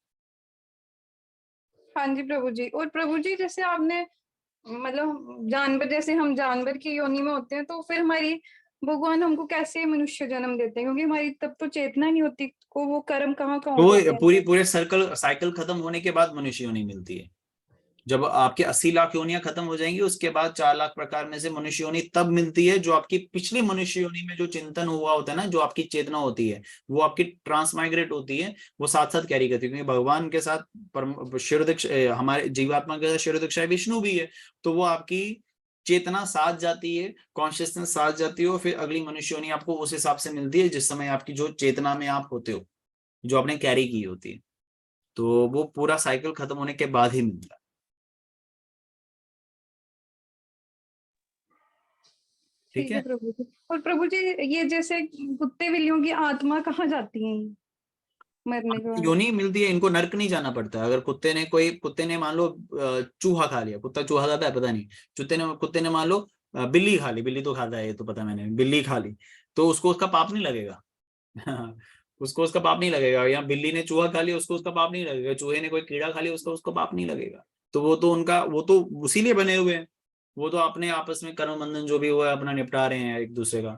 हाँ जी प्रभु जी। और प्रभु जी जैसे आपने मतलब जानवर, जैसे हम जानवर की योनि में होते हैं, तो फिर हमारी भगवान हमको कैसे मनुष्य जन्म देते हैं, क्योंकि हमारी तब तो चेतना नहीं होती, को वो कर्म कहाँ कहाँ तो होते हैं। पूरे साइकिल खत्म होने के बाद मनुष्य योनि मिलती है। जब आपके 80 लाख योनियां खत्म हो जाएंगी, उसके बाद 4 लाख प्रकार में से मनुष्य योनि तब मिलती है, जो आपकी पिछली मनुष्य योनि में जो चिंतन हुआ होता है ना, जो आपकी चेतना होती है, वो आपकी ट्रांसमाइग्रेट होती है, वो साथ साथ कैरी करती है। क्योंकि भगवान के साथ शिरोदक्ष, हमारे जीवात्मा के साथ शिरोदक्षाय विष्णु भी है, तो वो आपकी चेतना साथ जाती है, कॉन्शियसनेस साथ जाती है, और फिर अगली मनुष्य योनि आपको उस हिसाब से मिलती है जिस समय आपकी जो चेतना में आप होते हो, जो आपने कैरी की होती है। तो वो पूरा साइकिल खत्म होने के बाद ही मिलता है। ठीक है प्रभु जी। और प्रभु जी ये जैसे कुत्ते बिल्लियों की आत्मा कहाँ जाती है मरने के बाद? योनि मिलती है, इनको नर्क नहीं जाना पड़ता है। अगर कुत्ते ने मान लो चूहा खा लिया, कुत्ता चूहा खाता है पता नहीं, कुत्ते ने मान लो बिल्ली खा ली, बिल्ली तो खाता है ये तो पता मैंने, बिल्ली खा ली, तो उसको उसका पाप नहीं लगेगा। उसको उसका पाप नहीं लगेगा। या बिल्ली ने चूहा खा लिया, उसको उसका पाप नहीं लगेगा। चूहे ने कोई कीड़ा खा लिया, उसको पाप नहीं लगेगा। तो वो तो उसी लिए बने हुए हैं। वो तो अपने आपस में कर्म बंधन जो भी हुआ है अपना निपटा रहे हैं एक दूसरे का।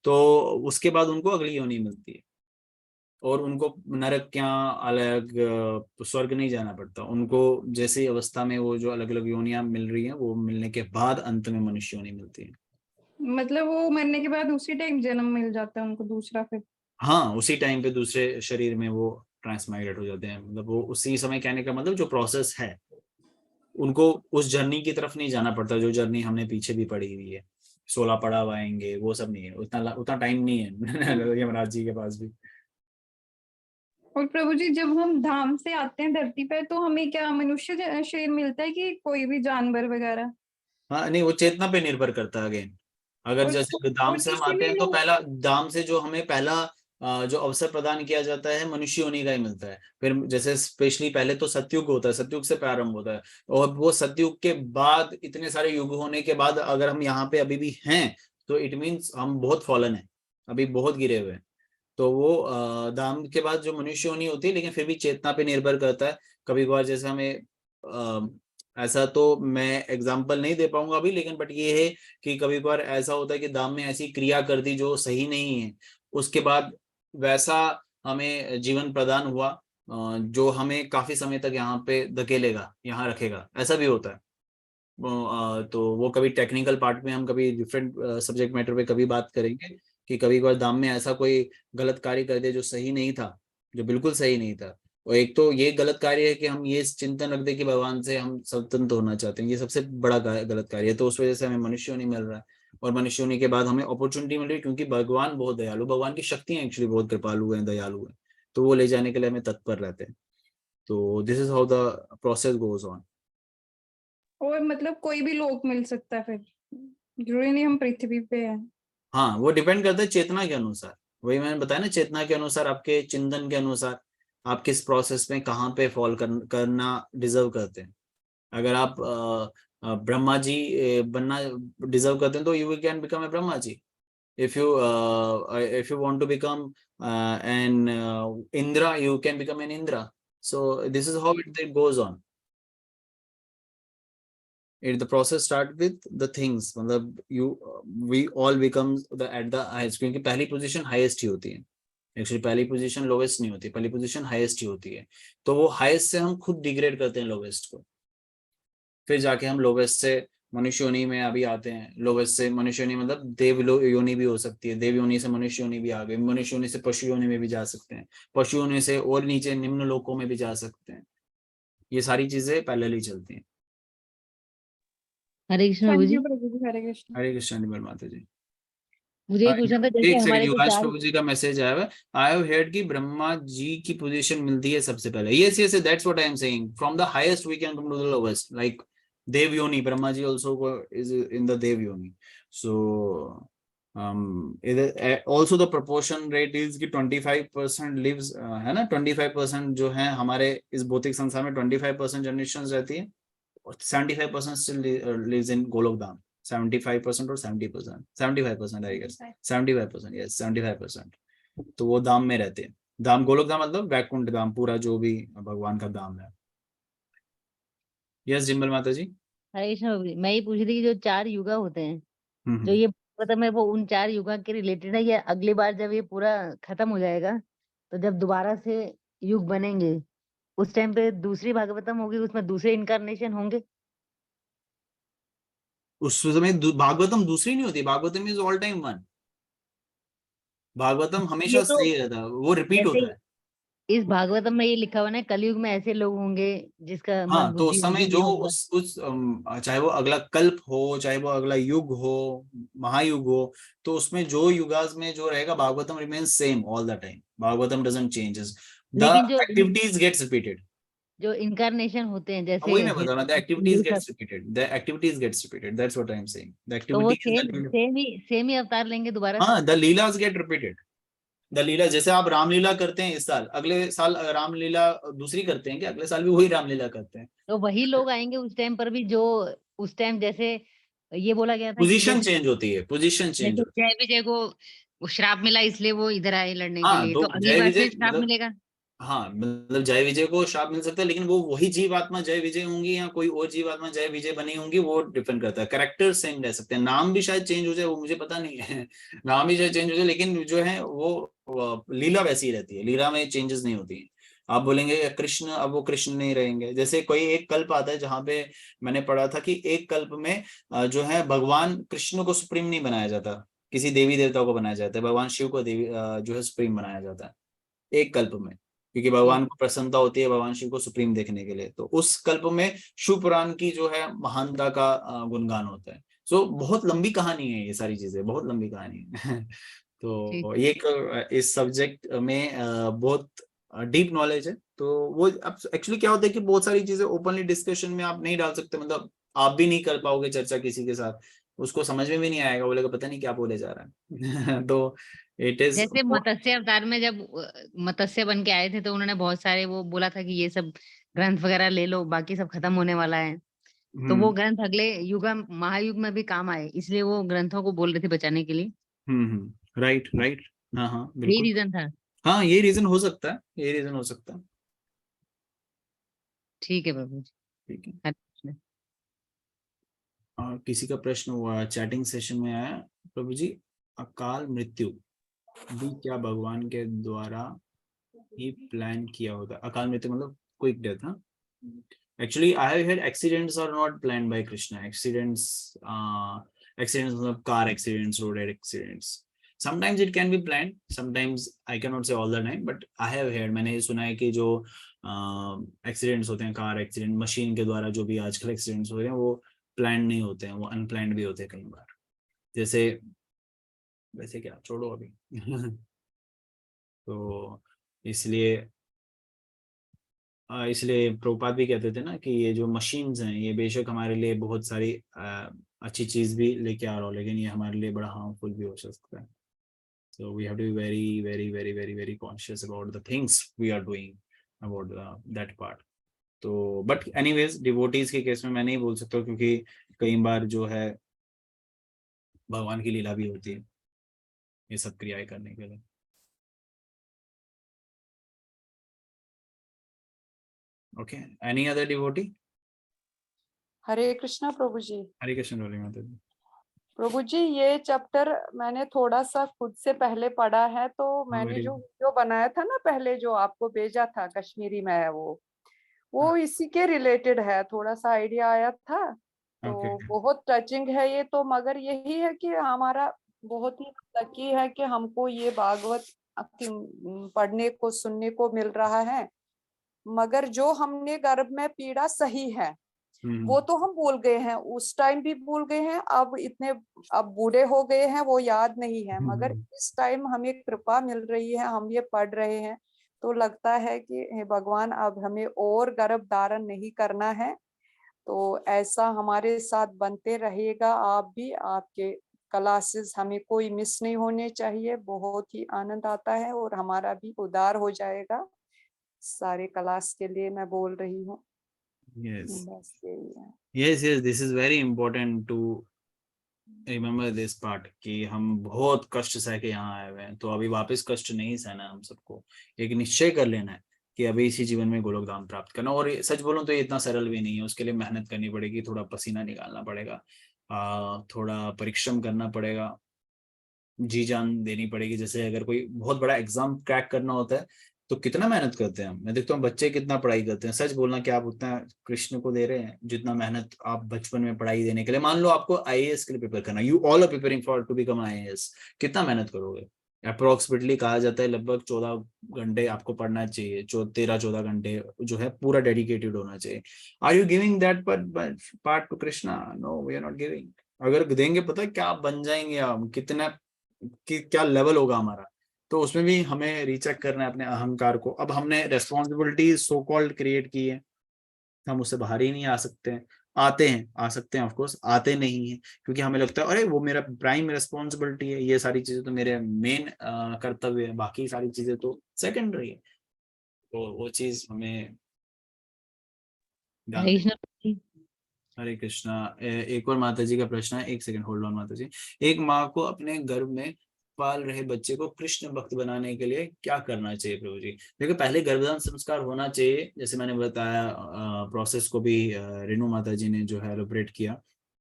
तो उसके बाद उनको अगली योनि मिलती है, और उनको नरक क्या अलग स्वर्ग नहीं जाना पड़ता उनको। जैसी अवस्था में वो जो अलग अलग योनियां मिल रही हैं, वो मिलने के बाद अंत में मनुष्य योनि मिलती है। मतलब वो मरने के बाद उसी टाइम जन्म मिल जाता है उनको दूसरा फिर? हाँ, उसी टाइम पे दूसरे शरीर में वो ट्रांसमाइग्रेट हो जाते हैं। मतलब वो उसी समय, कहने का मतलब जो प्रोसेस है, उनको उस जर्नी की तरफ नहीं जाना पड़ता जो जर्नी हमने पीछे भी पड़ी हुई है। 16 पड़ाव आएंगे, वो सब नहीं है, उतना टाइम नहीं है यमराज जी के पास भी। और प्रभु जी जब हम धाम से आते हैं धरती पर, तो हमें क्या मनुष्य शरीर मिलता है कि कोई भी जानवर वगैरह? हाँ नहीं, वो चेतना पे निर्भर करता है अगेन। अगर जैसे दाम और से हम आते इसीलिए हैं, तो लोग पहला दाम से जो हमें पहला जो अवसर प्रदान किया जाता है मनुष्य होने का ही मिलता है। फिर जैसे स्पेशली पहले तो सतयुग होता है, सतयुग से प्रारंभ होता है, और वो सतयुग के बाद इतने सारे युग होने के बाद अगर हम यहाँ पे अभी भी हैं, तो इट मीन्स हम बहुत फॉलन है, अभी बहुत गिरे हुए हैं। तो वो दाम के बाद जो मनुष्य होनी होती है, लेकिन फिर भी चेतना पे निर्भर करता है। कभी कभार जैसे हमें ऐसा तो मैं एग्जाम्पल नहीं दे पाऊंगा अभी, लेकिन बट ये है कि कभी कभार ऐसा होता है कि दाम में ऐसी क्रिया कर दी जो सही नहीं है, उसके बाद वैसा हमें जीवन प्रदान हुआ जो हमें काफी समय तक यहाँ पे धकेलेगा, यहाँ रखेगा, ऐसा भी होता है। तो वो कभी टेक्निकल पार्ट में हम कभी डिफरेंट सब्जेक्ट मैटर पे कभी बात करेंगे कि कभी कभार दाम में ऐसा कोई गलत कार्य कर दे जो सही नहीं था, जो बिल्कुल सही नहीं था। और एक तो ये गलत कार्य है कि हम ये चिंतन रख दे कि भगवान से हम स्वतंत्र होना चाहते हैं, ये सबसे बड़ा गलत कार्य है। तो उस वजह से हमें मनुष्य नहीं मिल रहा है, और मनुष्य होने के बाद हमें अपॉर्चुनिटी मिल रही है क्योंकि भगवान बहुत दयालु, भगवान की शक्तियां एक्चुअली बहुत कृपालु हैं, दयालु हैं, तो वो ले जाने के लिए हमें तत्पर रहते हैं। तो this is how the process goes on. और मतलब कोई भी लोक मिल सकता है फिर, जरूरी नहीं हम पृथ्वी पे हैं? हाँ, वो डिपेंड करता है चेतना के अनुसार। वही मैंने बताया ना, चेतना के अनुसार, आपके चिंतन के अनुसार आप किस प्रोसेस में कहाँ पे फॉल करना डिजर्व करते हैं। अगर आप ब्रह्मा जी बनना डिजर्व करते हैं, तो you can become a Brahma ji. if you if you want to become an Indra, you can become an Indra. So this is how it goes on. The process start with the things, मतलब we all become the at the highest, क्योंकि पहली position highest ही होती है। Actually पहली position lowest नहीं होती, पहली position highest ही होती है। तो वो हाईएस्ट से हम खुद डिग्रेड करते हैं लोवेस्ट को, फिर जाके हम लोवेस्ट से मनुष्य योनि में अभी आते हैं। लोवेस्ट से मनुष्य योनि मतलब देव योनि भी हो सकती है, देव योनि से मनुष्य योनि भी आ गई, मनुष्य योनि से पशु योनि में भी जा सकते हैं, पशु योनि से और नीचे निम्न लोकों में भी जा सकते हैं। ये सारी चीजें पैरेलल ही चलती हैं। हरे कृष्ण प्रभु जी। प्रभु जी, हरे कृष्ण। हरे कृष्ण। माता जी। मुझे ये पूछना था, जैसे एक सेकंड, हमारे जो युवराज 4 प्रभु जी का मैसेज आया है। आई हैव हेard कि ब्रह्मा जी की पोजीशन मिलती है सबसे पहले। Yes yes, that's what I am saying, from the highest we can come to the lowest, like dev yoni. Brahma ji also is in the dev yoni. So also the proportion rate is कि 25% lives है ना, 25% जो है हमारे इस भौतिक संसार में 25% जनरेशन रहती है, और 75% still lives in गोलोक धाम। 75% और 70%, 75% आई गेस, 75%, यस 75%। तो वो धाम में रहते हैं। धाम गोलोक धाम मतलब वैकुंठ धाम, पूरा जो भी भगवान का धाम है। यस जिम्बल माता जी। हरे कृष्ण प्रभु जी, मैं ये पूछ रही थी कि जो 4 युगा होते हैं, जो ये भागवतम है, वो उन 4 युगा के रिलेटेड है, या अगली बार जब ये पूरा खत्म हो जाएगा तो जब दोबारा से युग बनेंगे उस टाइम पे दूसरी भागवतम होगी, उसमें दूसरे इनकारनेशन होंगे? उस समय भागवतम दूसरी नहीं होती, Bhagavatam is all time one. Bhagavatam हमेशा ये तो सही रहता है, वो रिपीट जैसे होता है। इस भागवतम में ये लिखा हुआ है, कलयुग में ऐसे लोग होंगे जिसका हाँ, मन तो बुद्धि उस समय होगी, जो ये होगा। चाहे वो अगला कल्प हो, चाहे वो अगला युग हो, महायुग हो, तो उसमें जो युगास में जो रहेगा, Bhagavatam remains same all the time. Bhagavatam doesn't changes, the लेकिन जो एक्टिविटीज गेट्स रिपीटेड। जो इनकारनेशन होते हैं, जैसे वही मैं बता रहा हूँ, द एक्टिविटीज ये सब, gets repeated, the activities gets repeated, that's what I am saying. The तो वो एक्टिविटीज, सेम ही अवतार लेंगे दोबारा से? हाँ, the leelas get repeated. The leela, जैसे आप रामलीला करते हैं इस साल, अगले साल रामलीला दूसरी करते हैं, कि अगले साल भी वही रामलीला करते हैं। तो वही लोग आएंगे उस टाइम पर भी, जो उस टाइम जैसे ये बोला गया था कि पोजीशन जैसे चेंज होती है, पोजीशन चेंज जैसे होती है। जय विजय को वो श्राप मिला इसलिए वो इधर आए लड़ने के हाँ, लिए, तो तो अगली जय बार विजय फिर श्राप मतलब, मिलेगा? हाँ मतलब जय विजय को श्राप मिल सकता है, लेकिन वो वही जीवात्मा जय विजय होंगी या कोई और जीवात्मा जय विजय बनी होंगी, वो डिपेंड करता है। कैरेक्टर सेम रह सकते हैं, नाम भी शायद चेंज हो जाए, वो मुझे पता नहीं है। नाम भी शायद चेंज हो जाए, लेकिन जो है वो लीला वैसी ही रहती है, लीला में चेंजेस नहीं होती है। आप बोलेंगे कृष्ण, अब वो कृष्ण नहीं रहेंगे। जैसे कोई एक कल्प आता है जहां पे मैंने पढ़ा था कि एक कल्प में जो है भगवान कृष्ण को सुप्रीम नहीं बनाया जाता, किसी देवी देवता को बनाया जाता है, भगवान शिव को देवी जो है सुप्रीम बनाया जाता है एक कल्प में, क्योंकि भगवान को प्रसन्नता होती है भगवान शिव को सुप्रीम देखने के लिए। तो उस कल्प में शिव पुराण की जो है महानता का गुणगान होता है। सो बहुत लंबी कहानी है, ये सारी चीजें बहुत लंबी कहानी है। तो ये इस सब्जेक्ट में बहुत डीप नॉलेज है। तो वो अब एक्चुअली क्या होता है कि बहुत सारी चीजें ओपनली डिस्कशन में आप नहीं डाल सकते, मतलब आप भी नहीं कर पाओगे चर्चा किसी के साथ, उसको समझ में भी नहीं आएगा, बोलेगा पता नहीं क्या बोले जा रहा है। तो इट इज, जैसे मत्स्य अवतार में जब मत्स्य बन के आए थे, तो उन्होंने बहुत सारे वो बोला था कि ये सब ग्रंथ वगैरह ले लो, बाकी सब खत्म होने वाला है। तो वो ग्रंथ अगले युग महायुग में भी काम आए, इसलिए वो ग्रंथों को बोल रहे थे बचाने के लिए। राइट राइट, हाँ हाँ यही बिल्कुल, रीजन था। हाँ ये रीजन हो सकता है, ये रीजन हो सकता है। ठीक है प्रभु जी, ठीक है। हरे कृष्ण। और किसी का प्रश्न हुआ चैटिंग सेशन में आया, प्रभु जी अकाल मृत्यु भी क्या भगवान के द्वारा ही प्लान किया होता है? अकाल मृत्यु मतलब क्विक डेथ? हाँ, actually I have heard accidents are not planned by Krishna. Accidents मतलब car accidents, road accidents. Sometimes it can be planned, sometimes I cannot say all the time, but I have heard, मैंने ये सुना है कि जो accidents होते हैं, car accident, machine के द्वारा जो भी आजकल एक्सीडेंट्स हो रहे हैं, वो प्लान नहीं होते हैं, वो अनप्लान्ड भी होते हैं कई बार। जैसे वैसे क्या, छोड़ो अभी। तो इसलिए प्रभुपाद भी कहते थे ना कि ये जो मशीन्स हैं, ये बेशक हमारे लिए बहुत सारी अच्छी चीज भी लेके आ रहा हो, लेकिन ये हमारे लिए बड़ा हार्मफुल भी हो सकता है। So we have to be very, very, very, very, very conscious about the things we are doing about that part. तो बट एनीवेज डिवोटीज के केस में मैं नहीं बोल सकता, क्योंकि कई बार जो है भगवान की लीला भी होती है ये सब क्रियाएं करने के लिए। Okay, any other devotee? हरे कृष्णा प्रभु जी। हरे कृष्ण बोली माता जी। प्रभु जी ये चैप्टर मैंने थोड़ा सा खुद से पहले पढ़ा है, तो मैंने जो वीडियो बनाया था ना पहले, जो आपको भेजा था कश्मीरी में है, वो इसी के रिलेटेड है, थोड़ा सा आइडिया आया था। तो बहुत टचिंग है ये तो, मगर यही है कि हमारा बहुत ही लकी है कि हमको ये भागवत पढ़ने को सुनने को मिल रहा है। मगर जो हमने गर्भ में पीड़ा सही है, वो तो हम भूल गए हैं, उस टाइम भी भूल गए हैं, अब बूढ़े हो गए हैं, वो याद नहीं है। मगर इस टाइम हमें कृपा मिल रही है, हम ये पढ़ रहे हैं, तो लगता है कि हे भगवान अब हमें और गर्भ धारण नहीं करना है। तो ऐसा हमारे साथ बनते रहेगा। आप भी, आपके क्लासेस हमें कोई मिस नहीं होने चाहिए। बहुत ही आनंद आता है और हमारा भी उद्धार हो जाएगा। सारे क्लास के लिए मैं बोल रही हूँ। Yes. बस यही है। Yes, this is very important to remember this part कि हम बहुत कष्ट सह के यहाँ आए हुए हैं, तो अभी वापस कष्ट नहीं सहना है। हम सबको एक निश्चय कर लेना है कि अभी इसी जीवन में गोलोक धाम प्राप्त करना। और सच बोलूं तो ये इतना सरल भी नहीं है, उसके लिए मेहनत करनी पड़ेगी, थोड़ा पसीना निकालना पड़ेगा, थोड़ा परिश्रम करना पड़ेगा, जी जान देनी पड़ेगी। जैसे अगर कोई बहुत बड़ा एग्जाम क्रैक करना होता है तो कितना मेहनत करते हैं हम। मैं देखता हूँ बच्चे कितना पढ़ाई करते हैं। सच बोलना कि आप उतना कृष्ण को दे रहे हैं जितना मेहनत आप बचपन में पढ़ाई देने के लिए। मान लो आपको आईएएस के लिए प्रिपेयर करना, you all are preparing for to become IAS, कितना मेहनत करोगे? अप्रोक्सीमेटली कहा जाता है लगभग 14 घंटे आपको पढ़ना चाहिए, 13-14 घंटे जो है पूरा डेडिकेटेड होना चाहिए। Are you giving that part to Krishna? No, we are not giving. अगर देंगे पता है क्या बन जाएंगे हम, कितना कि क्या लेवल होगा हमारा। तो उसमें भी हमें रीचेक करना है अपने अहंकार को। अब हमने रेस्पॉन्सिबिलिटी सो कॉल्ड क्रिएट की है, हम उससे बाहर ही नहीं आ सकते हैं। आ सकते हैं ऑफ कोर्स, आते नहीं है क्योंकि हमें लगता है अरे वो मेरा प्राइम रेस्पॉन्सिबिलिटी है, ये सारी चीजें तो मेरे मेन कर्तव्य है, बाकी सारी चीजें तो सेकेंडरी है। तो वो चीज हमें ध्यान दें। हरे कृष्णा। एक और माता जी का प्रश्न है, एक सेकंड होल्ड ऑन माता जी। एक माँ को अपने गर्भ में पाल रहे बच्चे को कृष्ण भक्त बनाने के लिए क्या करना चाहिए प्रभु जी? देखो पहले गर्भधारण संस्कार होना चाहिए, जैसे मैंने बताया। प्रोसेस को भी रेणु माता जी ने जो है एलोबरेट किया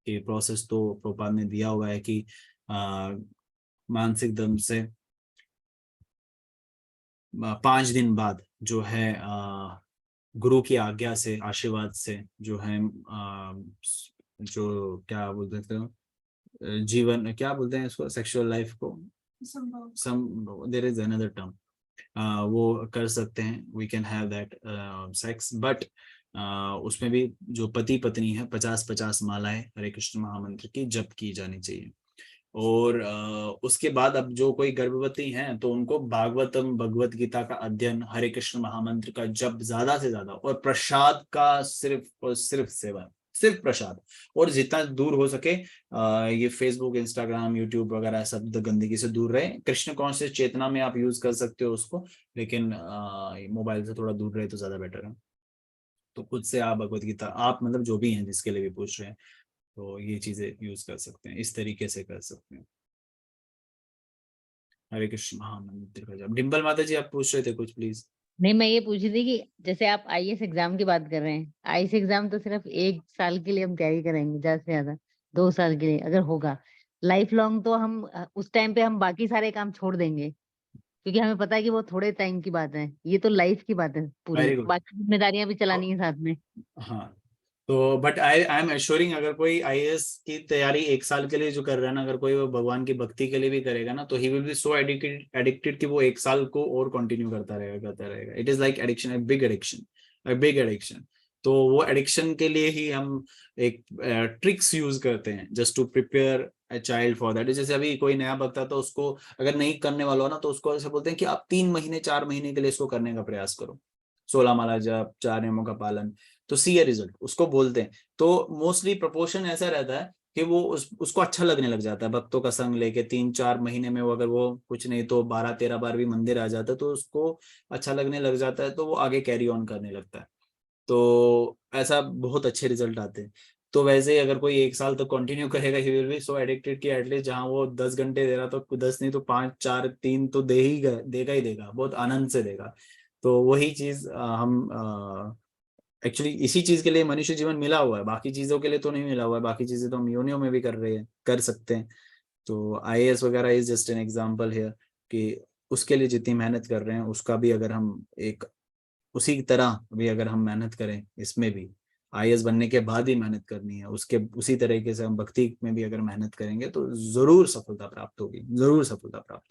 कि प्रोसेस तो प्रभुपाद ने दिया हुआ है कि मानसिक धर्म से 5 दिन बाद जो है गुरु की आज्ञा से, आशीर्वाद से जो है जो क्या बोलते हैं जीवन, क्या बोलते हैं इसको, सेक्सुअल लाइफ को, देयर इज अनदर टर्म, वो कर सकते हैं। We can have that sex, but उसमें भी जो पति पत्नी है 50-50 मालाएं हरे कृष्ण महामंत्र की जप की जानी चाहिए। और उसके बाद अब जो कोई गर्भवती हैं तो उनको भागवतम, भगवत गीता का अध्ययन, हरे कृष्ण महामंत्र का जप ज्यादा से ज्यादा, और प्रसाद का सिर्फ और सिर्फ सेवन, सिर्फ प्रसाद। और जितना दूर हो सके ये फेसबुक, इंस्टाग्राम, यूट्यूब वगैरह सब गंदगी से दूर रहे। कृष्ण कॉन्शियस चेतना में आप यूज कर सकते हो उसको, लेकिन मोबाइल से थोड़ा दूर रहे तो ज्यादा बेटर है। तो खुद से आप भगवत गीता, आप मतलब जो भी हैं जिसके लिए भी पूछ रहे हैं, तो ये चीजें यूज कर सकते हैं, इस तरीके से कर सकते हैं। हरे कृष्ण महामंत्र का जप। डिम्पल माता जी आप पूछ रहे थे कुछ, प्लीज। नहीं, मैं ये पूछ रही थी कि जैसे आप आईएएस एग्जाम की बात कर रहे हैं, आईएएस एग्जाम तो सिर्फ 1 साल के लिए हम तैयारी करेंगे, ज्यादा से ज्यादा 2 साल के लिए अगर होगा। लाइफ लॉन्ग तो हम उस टाइम पे हम बाकी सारे काम छोड़ देंगे, क्योंकि हमें पता है कि वो थोड़े टाइम की बात है। ये तो लाइफ की बात है पूरी, वेरी गुड। बाकी जिम्मेदारियां भी चलानी है साथ में। हाँ, तो बट आई एम एश्योरिंग, अगर कोई आईएएस की तैयारी 1 साल के लिए जो कर रहा है ना, अगर कोई वो भगवान की भक्ति के लिए भी करेगा ना, तो he will be so addicted कि वो 1 साल को और कंटिन्यू करता रहेगा। It is like addiction, a big addiction. तो वो एडिक्शन के लिए ही हम एक ट्रिक्स यूज करते हैं just to prepare a child for that. जैसे अभी कोई नया भक्त आता है, उसको अगर नहीं करने वाला हो ना, तो उसको ऐसे बोलते हैं कि आप 3 महीने 4 महीने के लिए इसको करने का प्रयास करो, 16 माला जप, 4 नियमों का पालन, तो सी ए रिजल्ट, उसको बोलते हैं। तो मोस्टली प्रोपोर्शन ऐसा रहता है कि वो उसको अच्छा लगने लग जाता है भक्तों का संग लेके। 3-4 महीने में वो अगर वो कुछ नहीं तो 12-13 बार भी मंदिर आ जाता है तो उसको अच्छा लगने लग जाता है, तो वो आगे कैरी ऑन करने लगता है। तो ऐसा बहुत अच्छे रिजल्ट आते हैं। तो वैसे ही अगर कोई 1 साल तक कंटिन्यू करेगा, he will be so addicted कि एटलीस्ट जहाँ वो 10 घंटे दे रहा तो 10 नहीं तो 5, 4, 3 तो देगा ही देगा, बहुत आनंद से देगा। तो वही चीज हम एक्चुअली इसी चीज के लिए मनुष्य जीवन मिला हुआ है, बाकी चीजों के लिए तो नहीं मिला हुआ है। बाकी चीजें तो हम योनियों में भी कर सकते हैं। तो आईएएस वगैरह is just an example here कि उसके लिए जितनी मेहनत कर रहे हैं उसका भी अगर हम एक उसी तरह भी अगर हम मेहनत करें, इसमें भी आईएएस बनने के बाद ही मेहनत करनी है, उसके उसी तरीके से हम भक्ति में भी अगर मेहनत करेंगे तो जरूर सफलता प्राप्त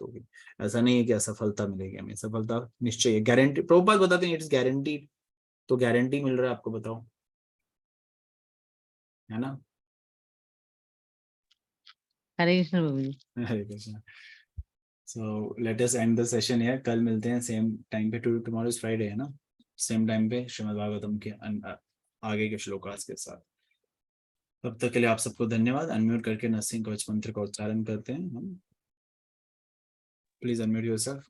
होगी। ऐसा नहीं है कि असफलता मिलेगी हमें, सफलता निश्चय है, गारंटी। प्रभुपाद बताते हैं इट इज गारंटीड। तो गारंटी मिल रहा है आपको, बताओ। है ना? हरे कृष्ण प्रभु जी। हरे Krishna. So let us end the session here. कल मिलते हैं सेम टाइम पे। टुमारो इज फ्राइडे है ना? सेम टाइम पे श्रीमद् भागवतम के आगे के श्लोकास के साथ। तब तक के लिए आप सबको धन्यवाद। अनम्यूट करके नरसिंह कवच मंत्र का उच्चारण करते हैं हम। Please unmute yourself.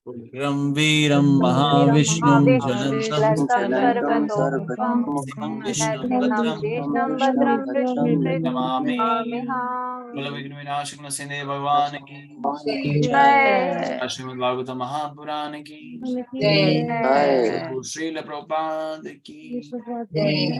उग्रं वीरं महाविष्णुं महाविष्णुं सर्वतोमुखं शिवं विष्णुं विष्णुं भद्रं भद्रं नमामि। नमामि। नमाम्यहम्। बोलो विघ्न विनाशक नरसिंह भगवान की जय। श्रीमद् भागवत महापुराण की जय। श्रील प्रभुपाद की जय।